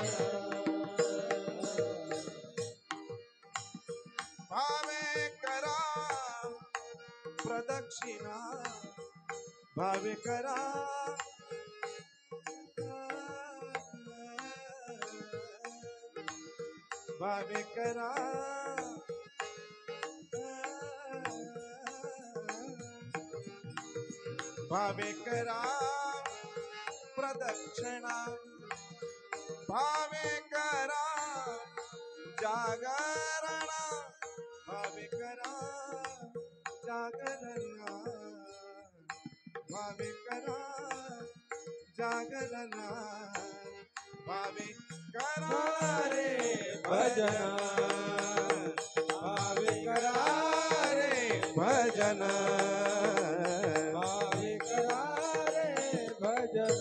प्रदक्षिणा भावे करा भावे करा भावे करा प्रदक्षिणा भावे करा जागरण भावे करा जागरण भावे करा जागरण भावे करा रे भजन भावे करा रे भजन भावे करा रे भजन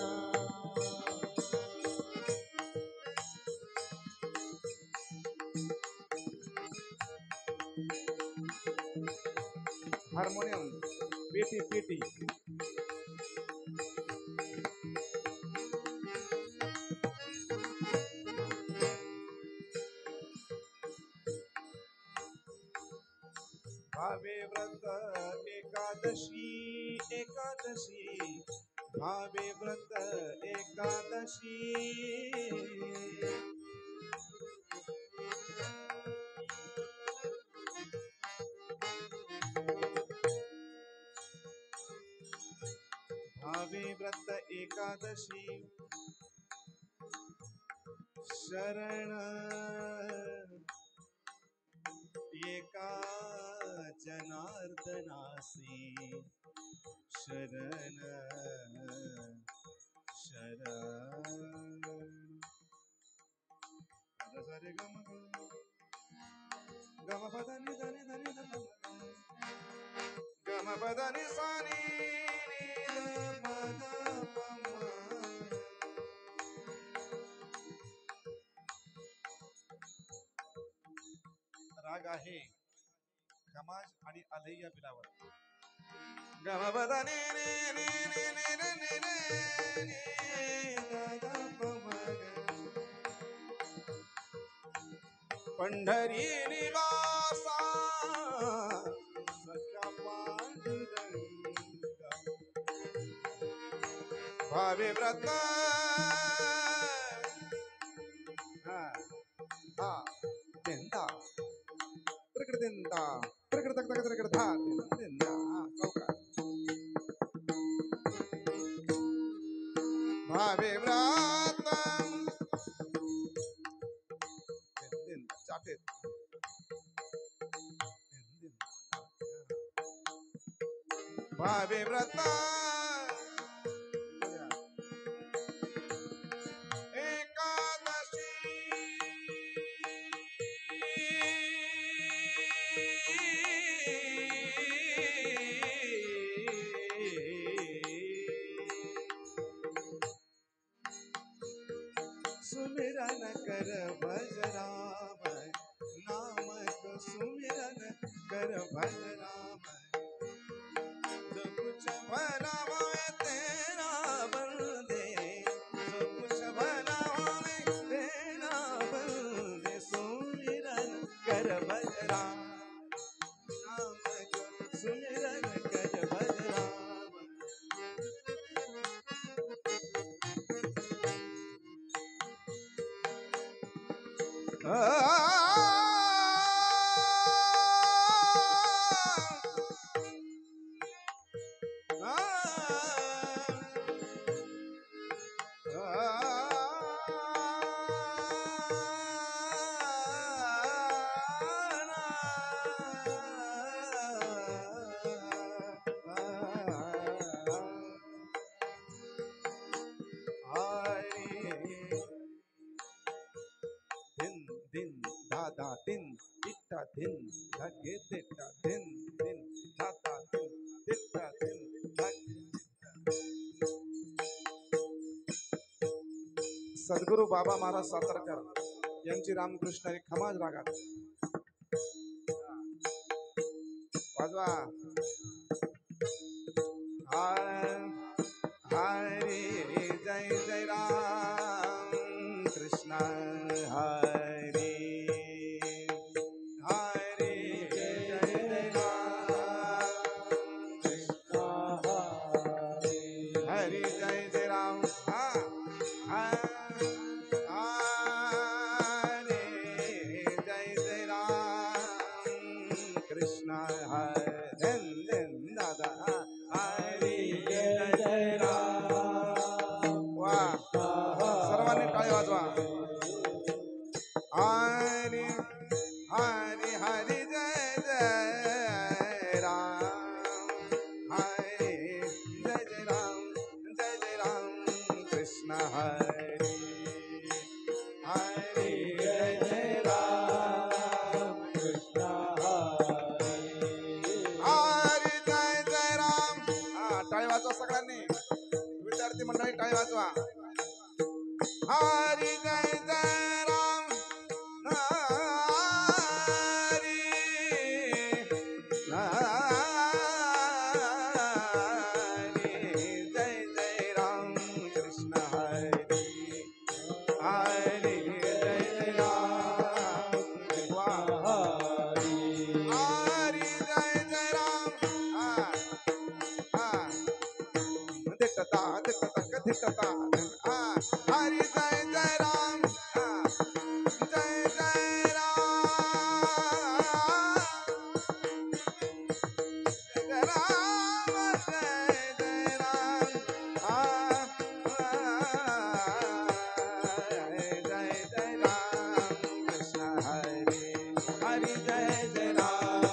हार्मोनियम पेटी पेटी भावे व्रत एकादशी एकादशी भावे व्रत एकादशी भावे व्रत एकादशी शरण एका जनार्दनासी शरण शरण रे गम गम पदनी धनी धनी धम गम पदनी सानी राग आहे खमाज आणि अलैया बिलावर गमबदनी ने ने ने ने ने ने ने ने दा दा प पंढरी निवासा सख्या पांडुरंगा भावे व्रत हा हा देंदा प्रकृतिंदा प्रकृतकतकतकता देंदा कौका भावे व्रत देंदा चाटे भावे व्रत एकादशी सुमिरन कर भज राम नामक सुमिरन कर भज राम जो कुछ भला होए तेरा बंदे जो कुछ भला होए तेरा बंदे सुमिरन कर भज राम नामक सुमिरन कर भज राम दिन दादा दिन इट्टा दिन धगे तिट्टा दिन दादा दिन तिट्टा दिन सद्गुरु बाबा महाराज सातारकर यांची रामकृष्ण हरी खमाज रागात वाजवा हरे जय जय राम कृष्ण हरे हरे जय जय राम वाजवा सगळ्यांनी, विद्यार्थी मंडळी टाळी वाजवा. हरी जय जय राम हरी हरी जय जय राम कृष्ण हरी हरी जय जय राम हरी हरी जय जय राम धिकता धिकता धिकता हरी जय जय राम जय जय राम जय जय राम जय जय राम कृष्ण हरे हरि जय जय राम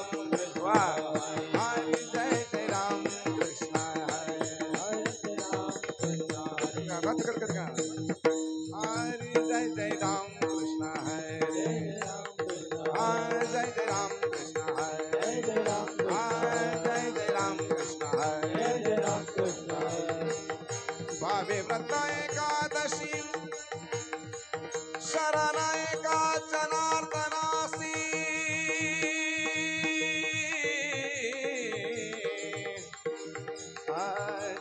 हरि जय जय राम कृष्ण हरे हरि जय जय राम कृष्ण हरे जय जय राम कृष्ण हरे जय जय राम कृष्ण हरे भावे व्रत एकादशी शरण एका जनार्दनासी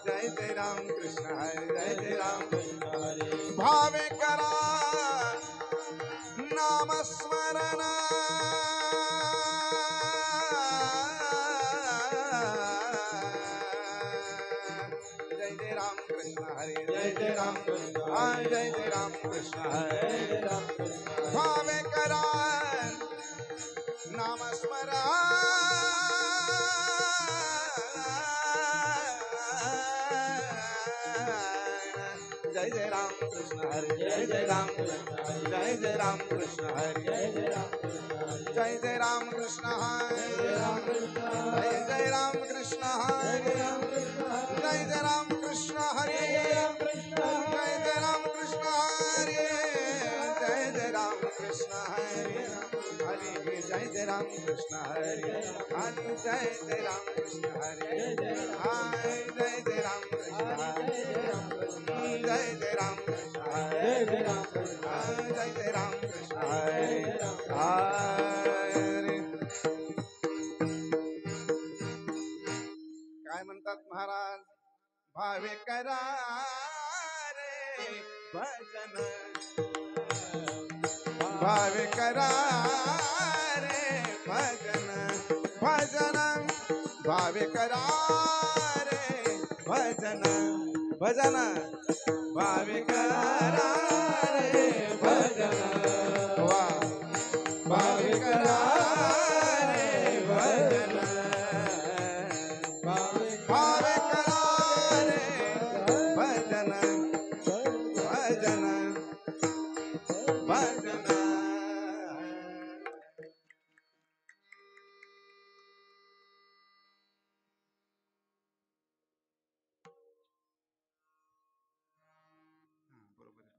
जय जय राम कृष्ण हरे जय जय राम भावे करा नाम स्मरण जय जय राम कृष्ण हरे जय जय राम जय जय राम कृष्ण हरे भावे करा नाम स्मरण जय जय राम कृष्ण हरे जय जय राम जय जय राम कृष्ण हरे जय जय राम कृष्ण हरे जय जय राम कृष्ण हरे जय जय राम कृष्ण हरे जय जय राम कृष्ण हरे जय जय राम कृष्ण हरे हरे जय जय राम कृष्ण हरे हरे जय जय राम कृष्ण हरे हाय जय जय राम कृष्ण हरे जय जय राम कृष्ण हरे जय जय राम कृष्ण हरे हरे काय म्हणतात महाराज भावे करा रे भजन भावे करा रे भजन भजन भावे करा रे भजन भजन भावे करा रे भजन वा भावे करा रे भजन भावे करा रे भजन भजन भजन बरोबर आहे.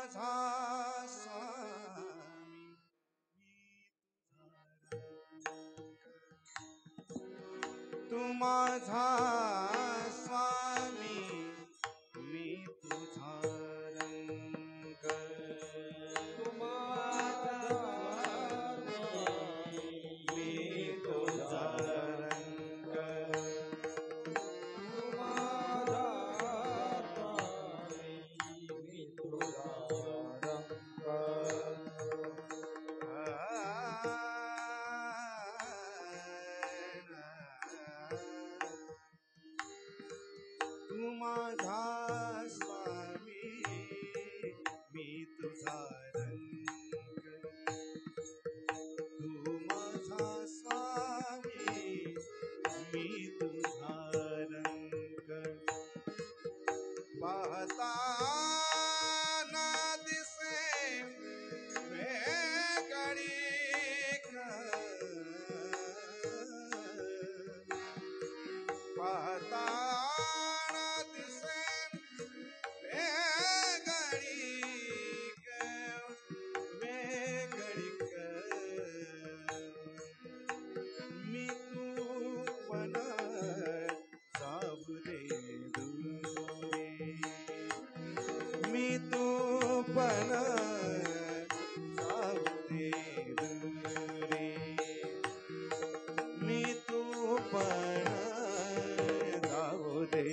माझा स्वामी तू माझा स्वामी मी तुझा रंग मी तुझा रंग तू माझा स्वामी मी तुझा रंग तू माझा स्वामी मी तुझा रंग पाहता ना दिसे वेगळी पाहता ना दिसे वेगळी वेगळी मी तू पण जाऊ दे दूरी मी तू पण जाऊ दे दूरी मी तू पण जाऊ दे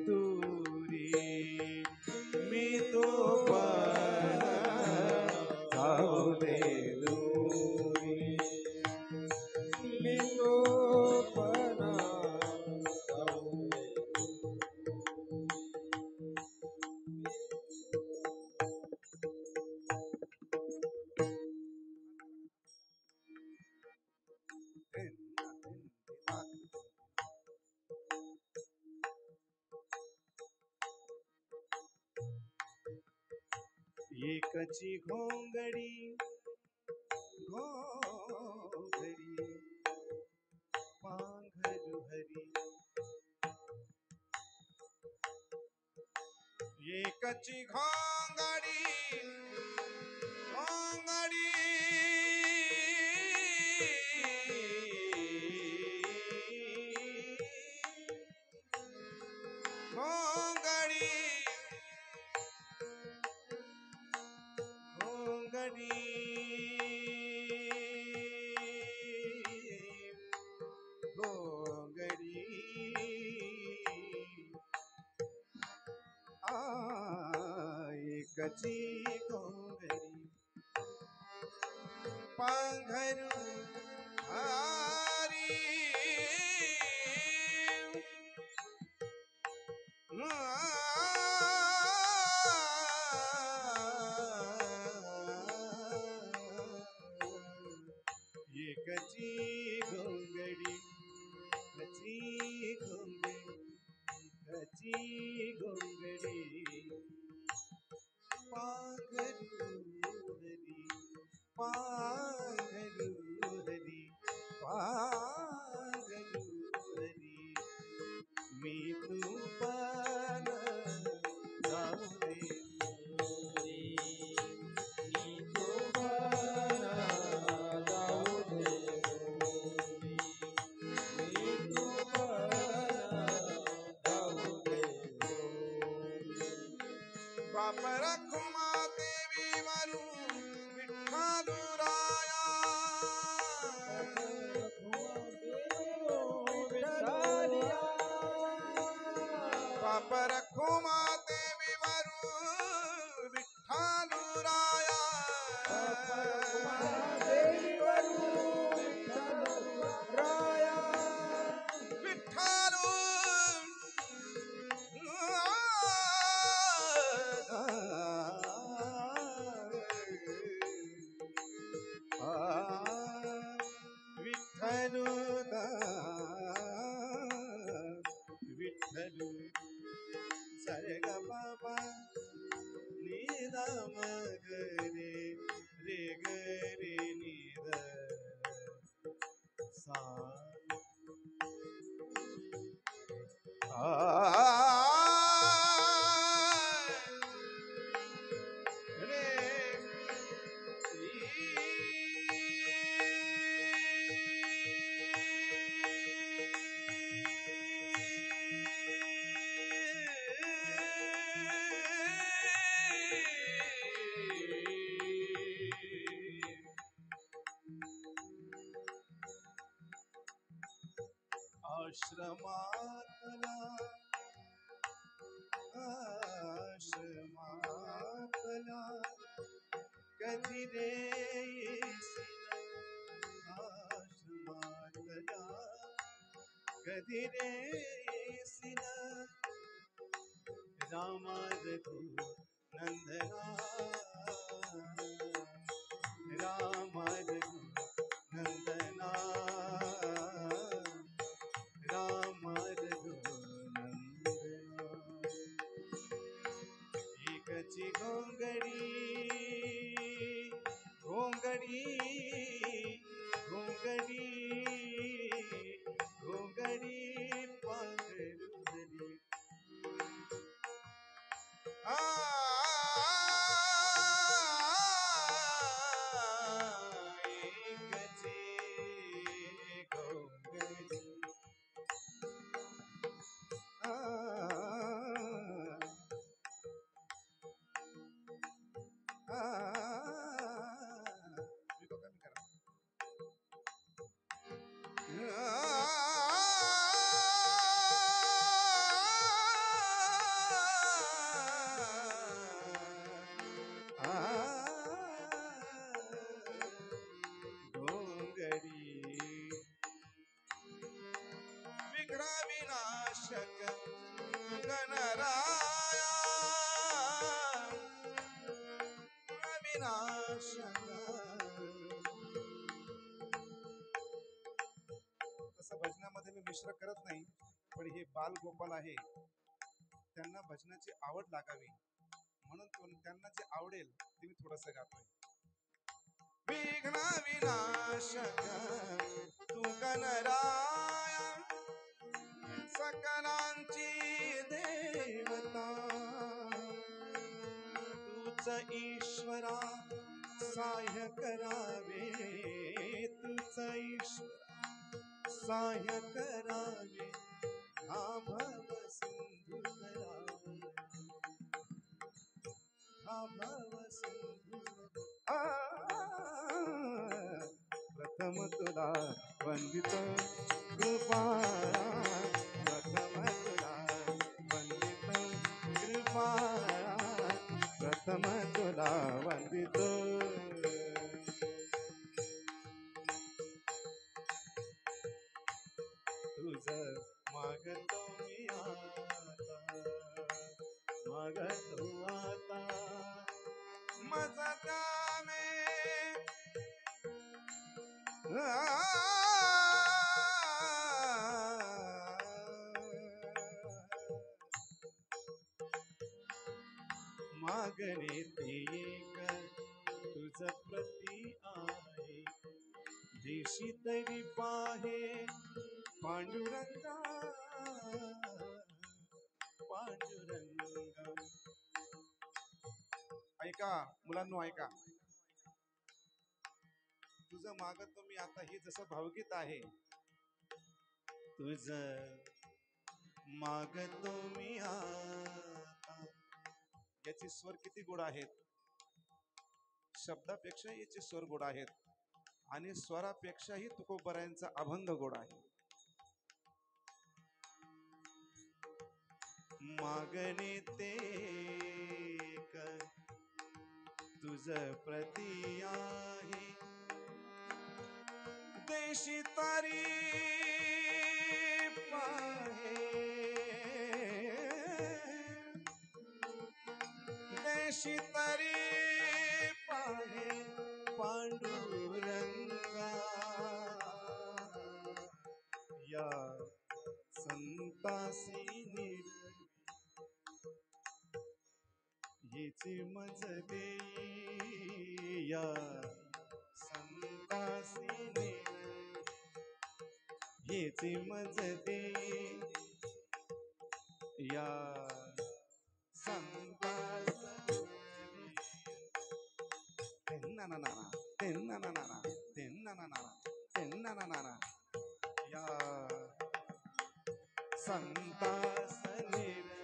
दूरी मी तू पण जाऊ दे दूरी मी तू पण जाऊ दे एकची घोंगडी घोंगडी पांघरू हरी एकची घोंगडी घोंगडी घोंगडी घोंगडी घोंगडी एकची घोंगडी पांघरू हरी एकची घोंगडी कची घोंगडी कची घोंगडी पांघरू हरी पांघरू हरी पांघरू हरी मी तू पण जाऊ दे दूरी मी तू पण जाऊ दे दूरी मी तू पण जाऊ दे दूरी बाप रखुमा देवी वरू विठ्ठलराया बाप रखुमा देवी वरू विठ्ठलराया विठ्ठल विठ्ठल विठ्ठल सरग बाबा निद मग रे ग रे निद सा आश्रमातला आश्रमातला कधी रे येशील आश्रमातला कधी रे येशील रामा रघु नंदना रामा रघु नंदना रामा रघु नंदना एकची घोंगडी घोंगडी घोंगडी घोंगडी पांघरुणली एकची घोंगडी घोंगडी विघ्न विनाशक गणराया विनाशक तसं भजनामध्ये मी मिश्र करत नाही पण हे बाल गोपाल आहे त्यांना भजनाची आवड लागावी म्हणून त्यांना जे आवडेल ते मी थोडस गातोय विघ्न विनाशक तू गणराया सकलांची देवता तूच ईश्वरा सहाय्य करावे तूच ईश्वरा सहाय्य करावे हा भव सिंधू करावे हा भव सिंधू प्रथम तुला वंदित कृपा प्रथम तुला वंदित कृपा प्रथम तुला वंदित तुझ मागतो मी आता मागतो आता माझा कामे मागणे ते एक तुझ प्रती आहे देशी तरी पाहे पांडुरंगा पांडुरंगा ऐका मुलांनो ऐका तुझं मागतो मी आता हे जसं भावगीत आहे तुझ मागतो मी आता याचे स्वर किती गोड आहेत शब्दापेक्षा याचे स्वर गोड आहेत आणि स्वरापेक्षाही तुकोबरायांचा अभंग गोड आहे मागणे ते तुझ प्रती आहे देशी तारी पाहे देशी तारी पाहे पांडुरंगा या संतासी निर्वी हिची मज देई या संतासी निर्वी हिची मज देई या संतास तेन्ना ना ना तेन्ना ना ना तेन्ना ना ना तेन्ना ना ना या संतास निर्वी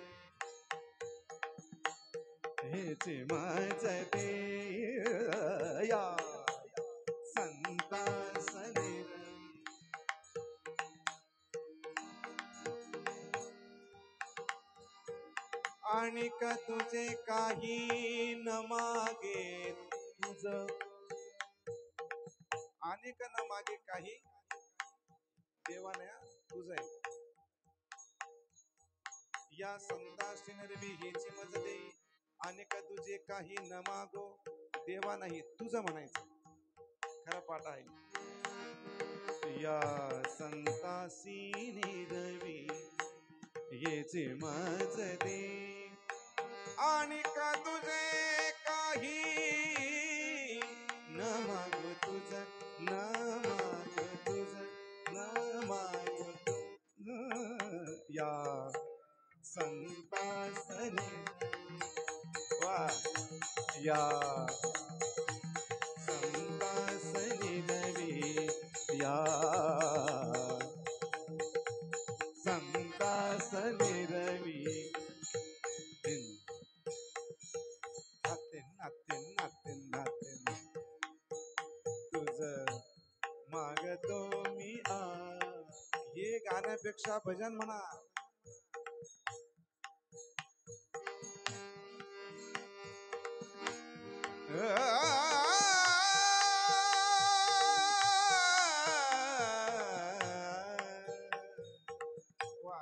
हेची मज देई या संतास निर्वी आणि का तुझे काही न मागे तुझ, आणि का न मागे काही देवाने तुझ आहे. या संताशी नरवी हेची मज दे, आणि का तुझे काही न मागो देवा नाही तुझं म्हणायचं. खरा पाठ आहे. या संतासी निरवी हेचे मज दे, आणि का तुझे काही न मागो तुझ, न मागो तुझ, न मागो तुझ. या संतासनी वा, या संतासनी नवी, या संतासनी रवी. नाते नाते नाते नाते तुझ मागतो मी आ. हे गाण्यापेक्षा भजन म्हणा. वा.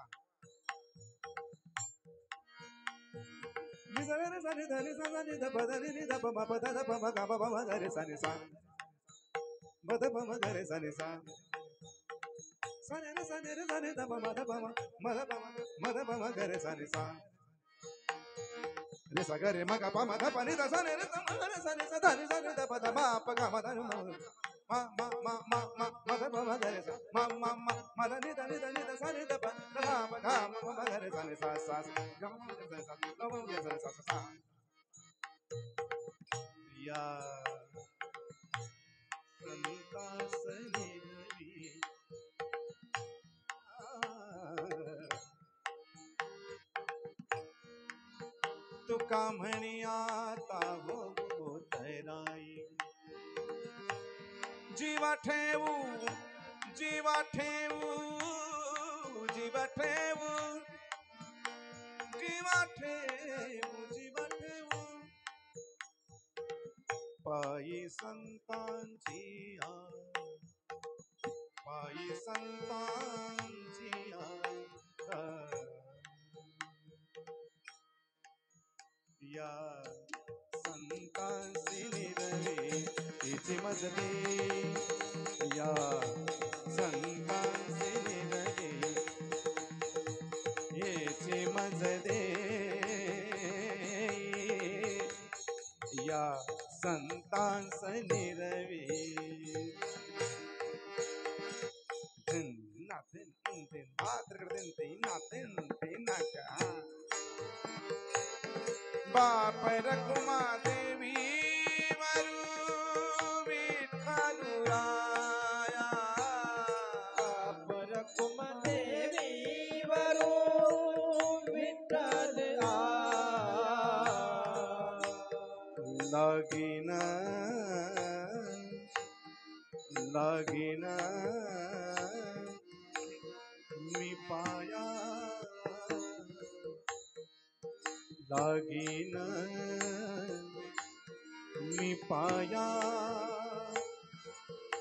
धनी धनी सा धनी ध धनी नि ध प प ध ध प म ग प म ध रे सा नि सा, म ध प म ध रे सा नि सा, सा नि रे सा नि रे सा नि ध प म ध प म ध प म ध प म ग रे सा नि सा, रे सा ग रे म ग प म ध प नि ध सा नि रे सा म रे सा नि सा ध नि सा नि ध प ध म प ग म ध नि म म ध प म ध रे सा म ध नि ध नि ध नि ध सा नि ध प ध म प ग म म ध रे सा नि सा सा ग म ग रे सा ग म ग रे सा सा. या संतासनी नवी, तुका म्हणी आता हो तराई, जीवा ठेवू जीवा ठेवू जीवा ठेवू जीवा ठेवू जीवा ठेवू पायी संतांची पायी संतांची या संतांची निरवी तिची मज दे, या संतांची निरवी हेची मज दे, या संतांस निरवी. बाप रकुमा देवी वरू विठ्ठलु राया, बाप रकुमा देवी वरू विठ्ठल आया. लगीन लगीन मी पाया, लगीन मी पाया.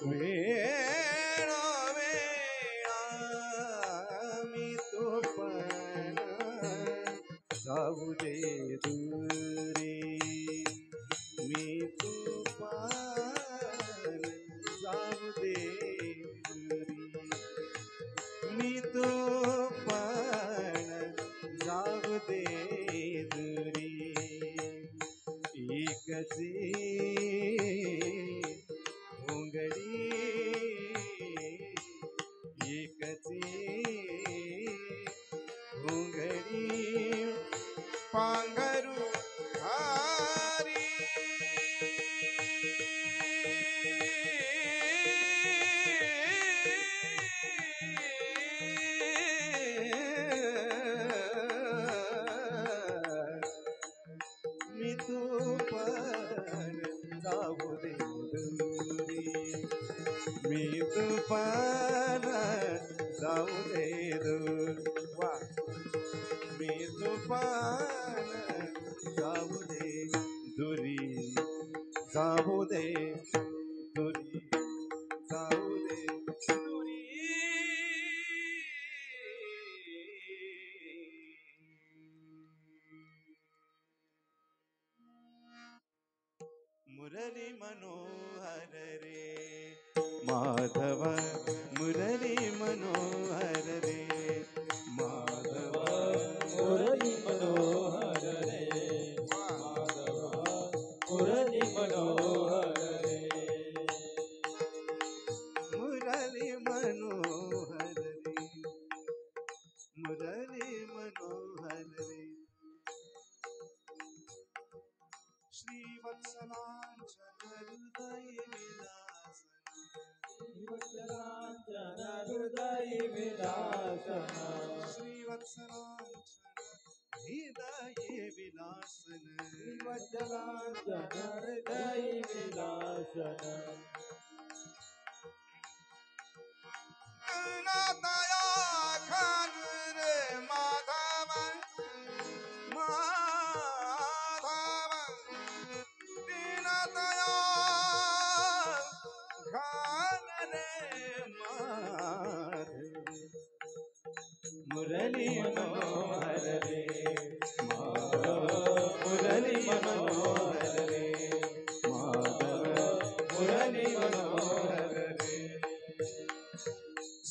वेळा वेळा मी तो पण जाऊ दे दुरी, मी तू पण जाऊ दे दुरी, मी तू पण जाऊ दे दुरी. एकची मुंगडी एकची मुंगडी पांघरू हारी. मी तू पण जाऊ दे दुरी, मी तू पण जाऊ दे दूर. वा. मी तू पण दे दुरी जाऊ दे दुरी जाऊ दे दुरी मुरली मनोहर रे माधव मुरली मनोहर रे माधव मुरली मनोहर रे माधव मुरली मनोहर रे मुरली मनोहर रे मुरली मनोहर रे श्रीवत्सलांचन हृदय विलास श्रीवत्सलांचन हृदय विलासन श्रीवत्सलांचन हृदय विलासन श्रीवत्सलांचन हृदय विलासन नाताया खान रे माधव माधव दीनदया खान रे माधव मुरली मनोहर रे माधव मुरली मनोहर रे माधव मुरली मनोहर रे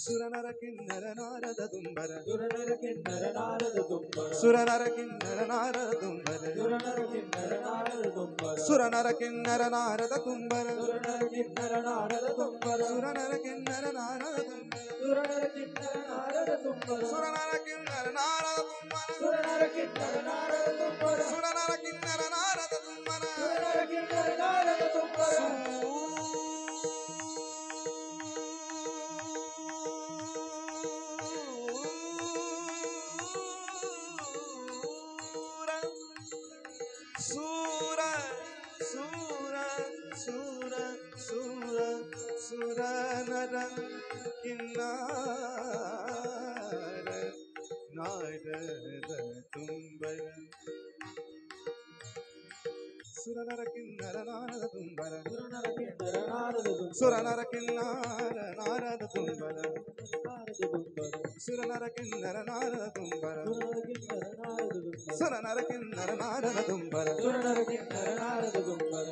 सुरनर किन्नर नारद दुंबर सुरनर किन्नर नारद तुम्बर सुरनर किन्नर नारद दुंबर सुरनर किन्नर नारद तुम्बर सुरनर किन्नर नारद दुंबर सुरनर किन्नर नारद तुम्बर सुरनर किन्नर नारद दुंबर सुरनर किन्नर नारद तुम्बर सुरनर किन्नर नारद दुंबर सुरनर किन्नर नारद तुम्बर सुरनर किन्नर नारद दुंबर सुरनर किन्नर नारद तुम्बर सूर सूर सूर सूर सूर नर किन्नर नारद तुम्बर सुरनर किन्नर नारद तुम्बर सुरनर किन्नर नारद तुम्बर सुरनर किन्नर नारद तुम्बर नारद तुम्बर सुरनर किन्नर नारद तुम्बर सुरनर किन्नर नारद तुम्बर सुरनर किन्नर नारद तुम्बर सुरनर किन्नर नारद तुम्बर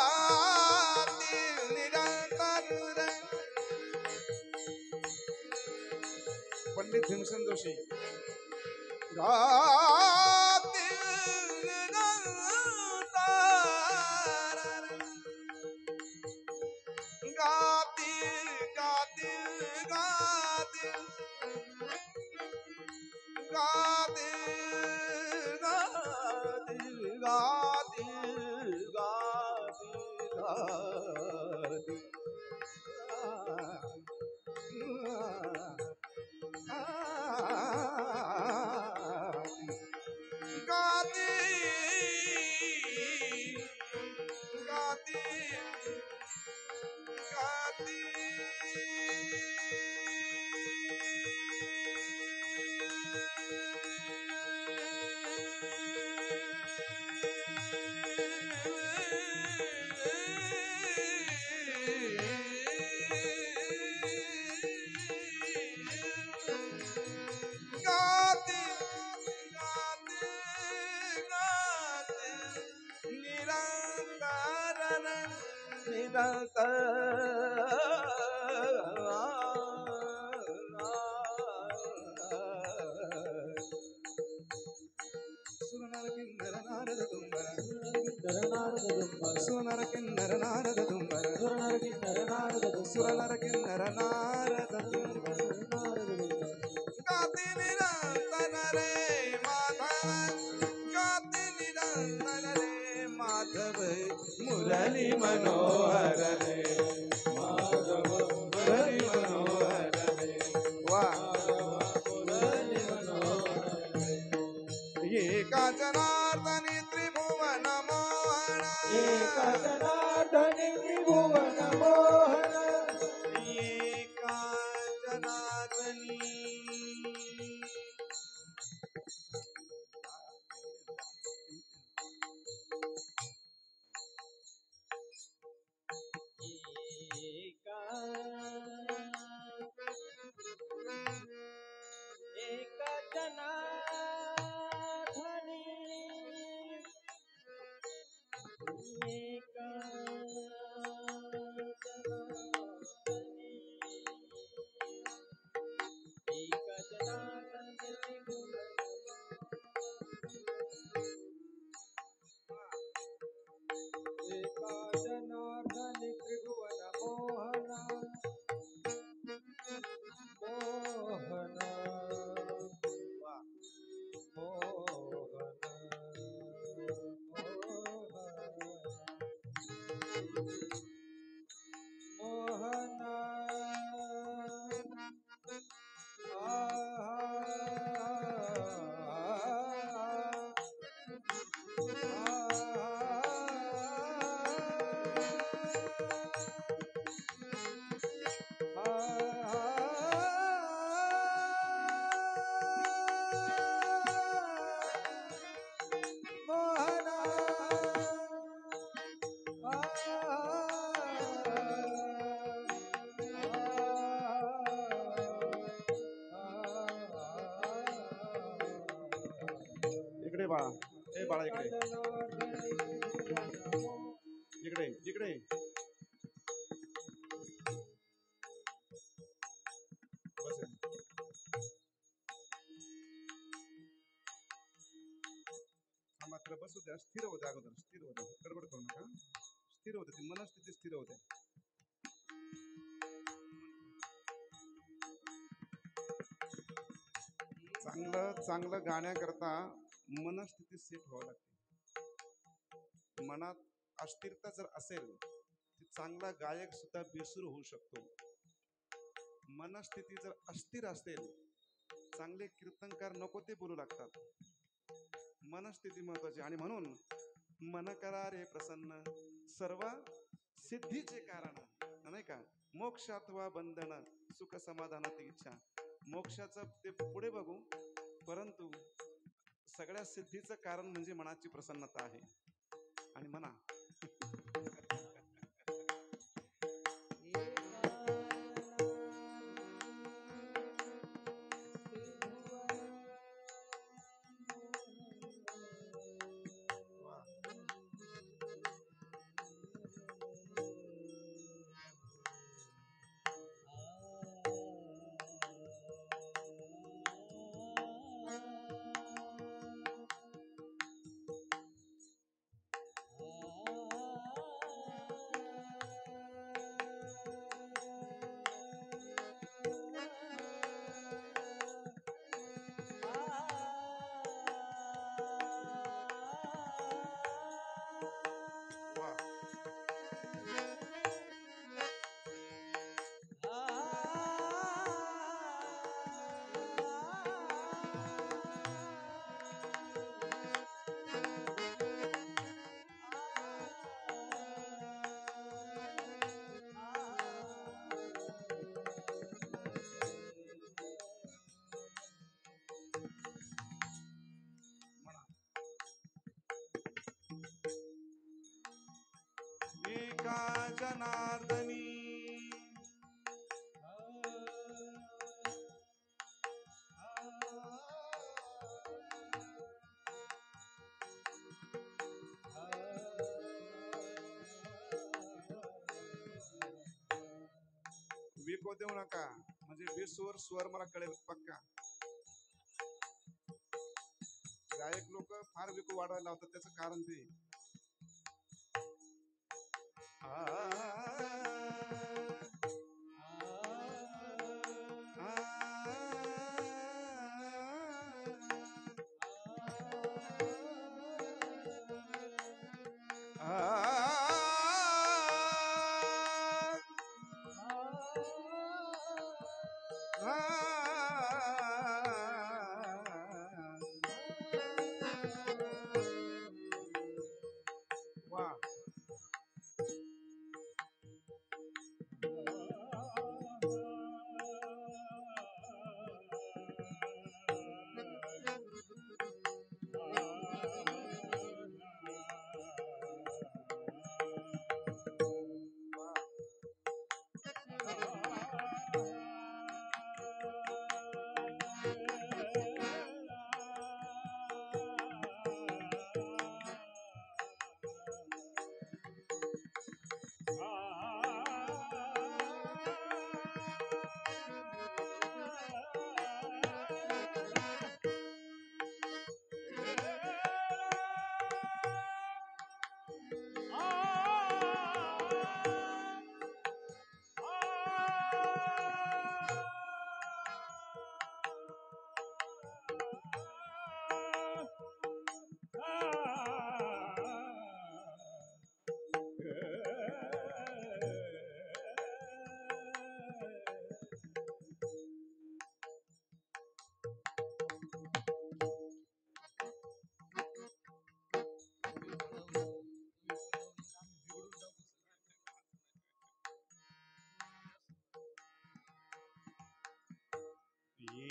गाती निरंतर पंडित भीमसेन जोशी गाती निरंतर गाती गाती गाती गाती गाती गाती गाती गाती गाती गाती गाती गाती गाती निरंतर सुरनर किन्नर नारद तुम्बर सुरनर किन्नर नारद तुम्बर सुरनर किन्नर नारद तुम्बर सुरनर किन्नर नारद तुम्बर गाती निरंतर रे माधव गाती निरंतर रे माधव मुरली मनोहर रे माधव मुरली मनोहर रे वाह मुरली मनोहर एका जनार्दनी त्रिभुवन मोहन एका जनार्दनी त्रिभुवन मोहन एका जनार्दनी मोहना इकडे बाळा, ए बाळा इकडे इकडे इकडे. बस आहे. थांबा तिला बसू द्या, स्थिर होते अगोदर, स्थिर होते, गडबड करू नका, स्थिर होते, ती मनस्थिती स्थिर होते. चांगलं चांगलं गाण्याकरता मनस्थिती सेट व्हावं लागते. मनात अस्थिरता जर असेल तर चांगला गायक सुद्धा बेसूर होऊ शकतो. मनस्थिती जर अस्थिर असेल, चांगले कीर्तनकार नको ते बोलू लागतात. मनस्थिती महत्वाची. आणि म्हणून मन करा रे प्रसन्न, सर्व सिद्धीचे कारण, नाही का, मोक्ष अथवा बंधन, सुख समाधानाची इच्छा. मोक्षाचं ते पुढे बघू, परंतु सगळ्या सिद्धीचं कारण म्हणजे मनाची प्रसन्नता आहे. आणि म्हणा एका जनार्दनी विको देऊ नका, म्हणजे बेस्वर स्वर मला कळेल पक्का. गायक लोक फार विको वाढवायला लावतात, त्याचं कारण ते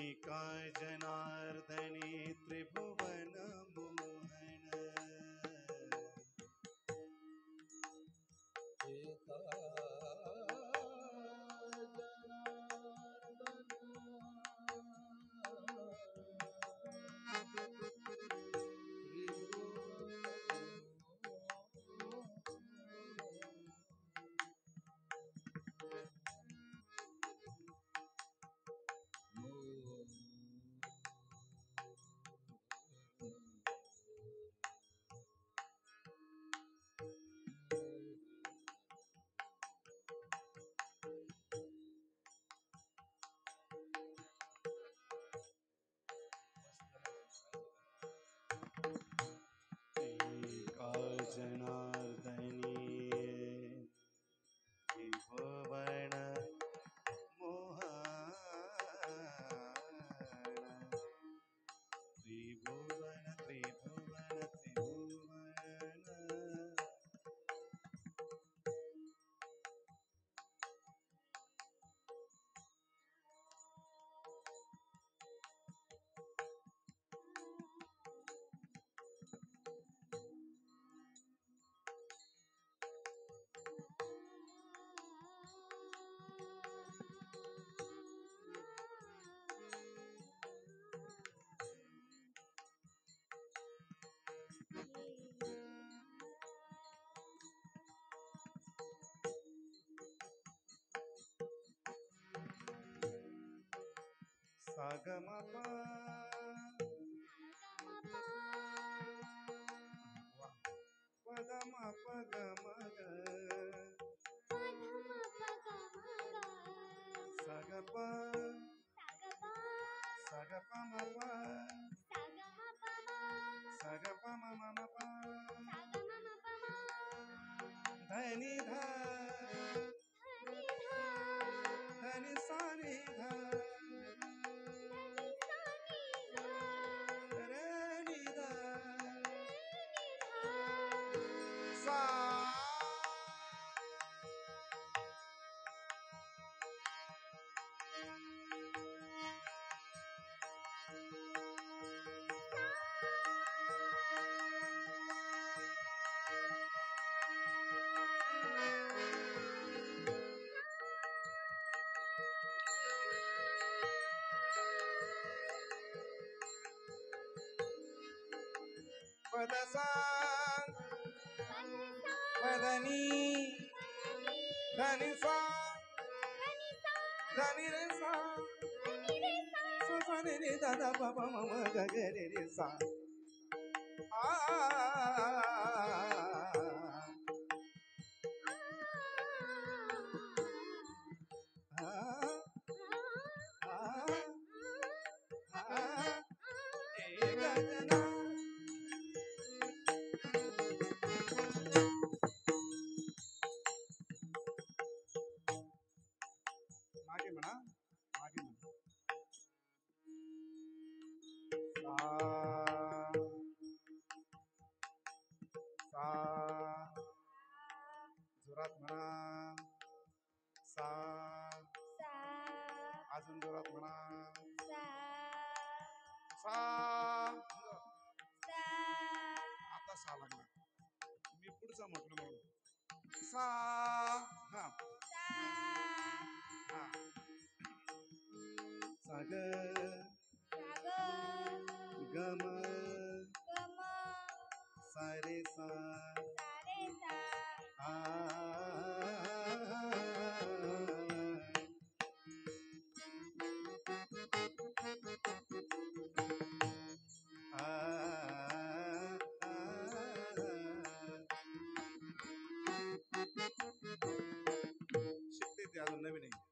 एका जनार्दने त्रिभुवन मोहन एका एका जनार्दने त्रिभुवन मोहन त्रिभुवन त्रिभुवन त्रिभुवन सागमपा पदम पगमग सगप सगपमप सगपममप धनि ध धनि सानि ध रे नि ध सा पदसा पदनी धनि सा धनि रे सा सा रे रे दा दा पा पा म म ग ग रे रे सा आ ए गजना मागे म्हणा मागे म्हणा सा जोरात म्हणा सा अजून जोरात म्हणा सा आता सा लागला मी पुढचा म्हटलं म्हणून सा हा हा साग गम सारे सा आ शिकते ते अजून नवीन आहे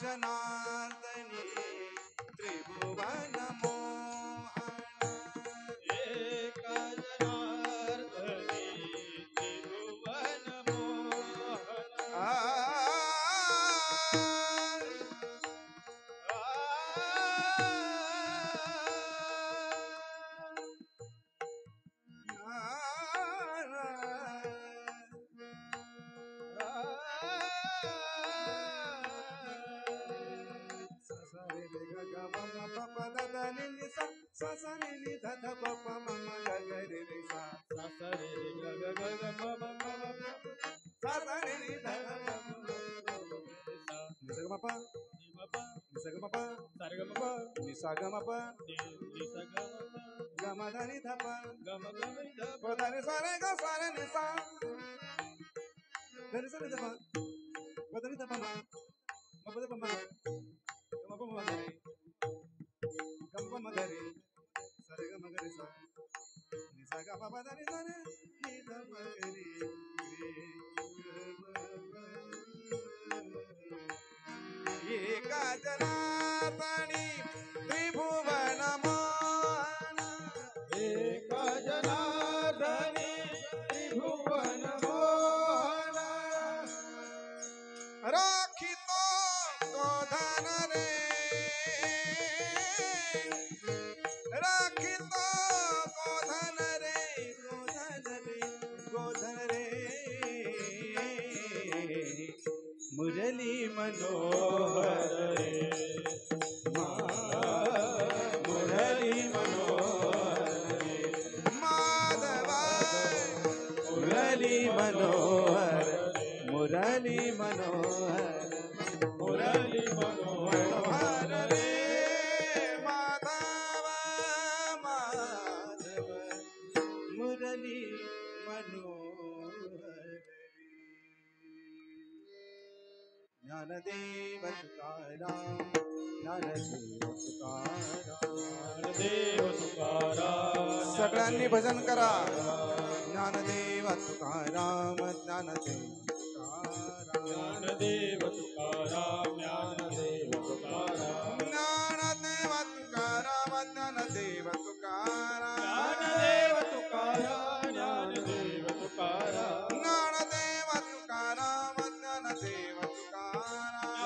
जनार्दनी त्रिभुवन मोहन एका जनार्दनी त्रिभुवन मोहन आ गमधनी धप पधनी सारे ग सारे निसा धनी सारे धप पधनी धप मा मपद पमा गम पमा धरी गम पमा धरी सारे ग मगरी सा निसा ग पमा धनी सारे नि धप गरी एका जनार्दनी त्रिभुवन मोहन एका जनार्दनी त्रिभुवन मोहन राखितो गोधन रे राखितो गोधन रे गोधन रे गोधन रे मुरली मनोहर रे मुरली मनोहर रे माधव मुरली मनोहर मुरली मनोहर मुरली मनोहर रे माधव माधव मुरली मनोहर ज्ञानदेव तुकाराम ज्ञानदेव तुकाराम देव तुकाराम सगळ्यांनी भजन करा ज्ञानदेव तुकाराम ज्ञानदेव तुकाराम ज्ञानदेव तुकाराम ज्ञानदेव तुकाराम ज्ञानदेव तुकाराम ज्ञानदेव तुकाराम ज्ञानदेव तुकाराम ज्ञानदेव तुकाराम ज्ञानदेव तुकाराम ज्ञानदेव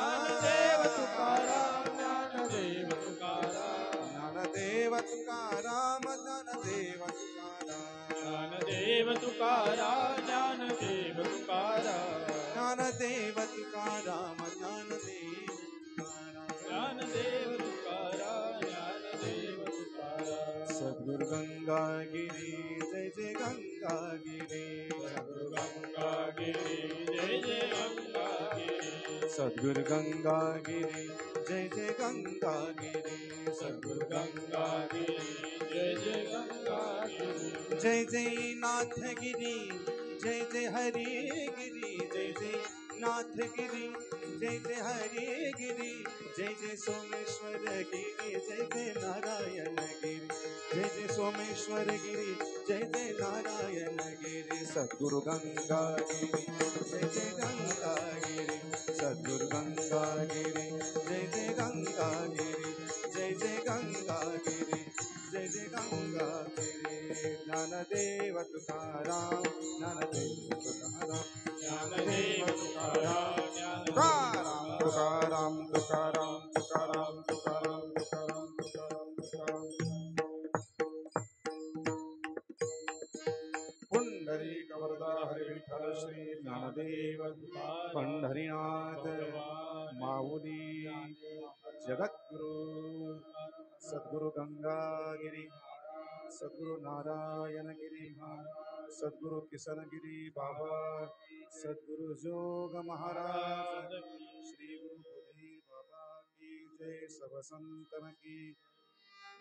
ज्ञानदेव तुकाराम ज्ञानदेव तुकाराम ज्ञानदेव तुकाराम ज्ञानदेव तुकाराम ज्ञानदेव तुकाराम ज्ञानदेव तुकाराम ज्ञानदेव तुकाराम ज्ञानदेव तुकाराम ज्ञानदेव तुकाराम सद्गुरु गंगागिरी जय जय गंगागिरी सद्गुरु गंगागिरी जय जय गंगागिरी सद्गुरु गंगागिरी जय जय गंगागिरी सद्गुरु गंगागिरी जय जय गंगागिरी जय जय नाथगिरी जय जय हरिगिरी जय जय नाथगिरी जय जय हरिगिरी जय जय सोमेश्वर गिरी जय जय नारायण गिरी जय जय सोमेश्वर गिरी जय जय नारायण गिरी सद्गुरु गंगागिरी जय जय गंगागिरी सद्गुरु गंगागिरी जय जय गंगागिरी जय जय गंगागिरी जय जय गंगागिरी ज्ञानदेव तुकाराम ज्ञानदेव तुकाराम ज्ञानदेव तुकाराम तुकाराम तुकाराम तुकाराम तुकाराम तुकाराम तुकाराम तुकाराम तुकाराम पुंडरीक वरदा हरी विठ्ठल श्री ज्ञानदेव पंढरीनाथ माऊली जगद्गुरु सद्गुरु गंगागिरी सद्गुरु नारायणगिरी सद्गुरु किशनगिरी बाबा सद्गुरु जोग महाराज श्री गुरु बुद्धि बाबा की जय सब संतन की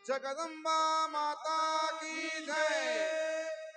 जगदम्बा माता की जय।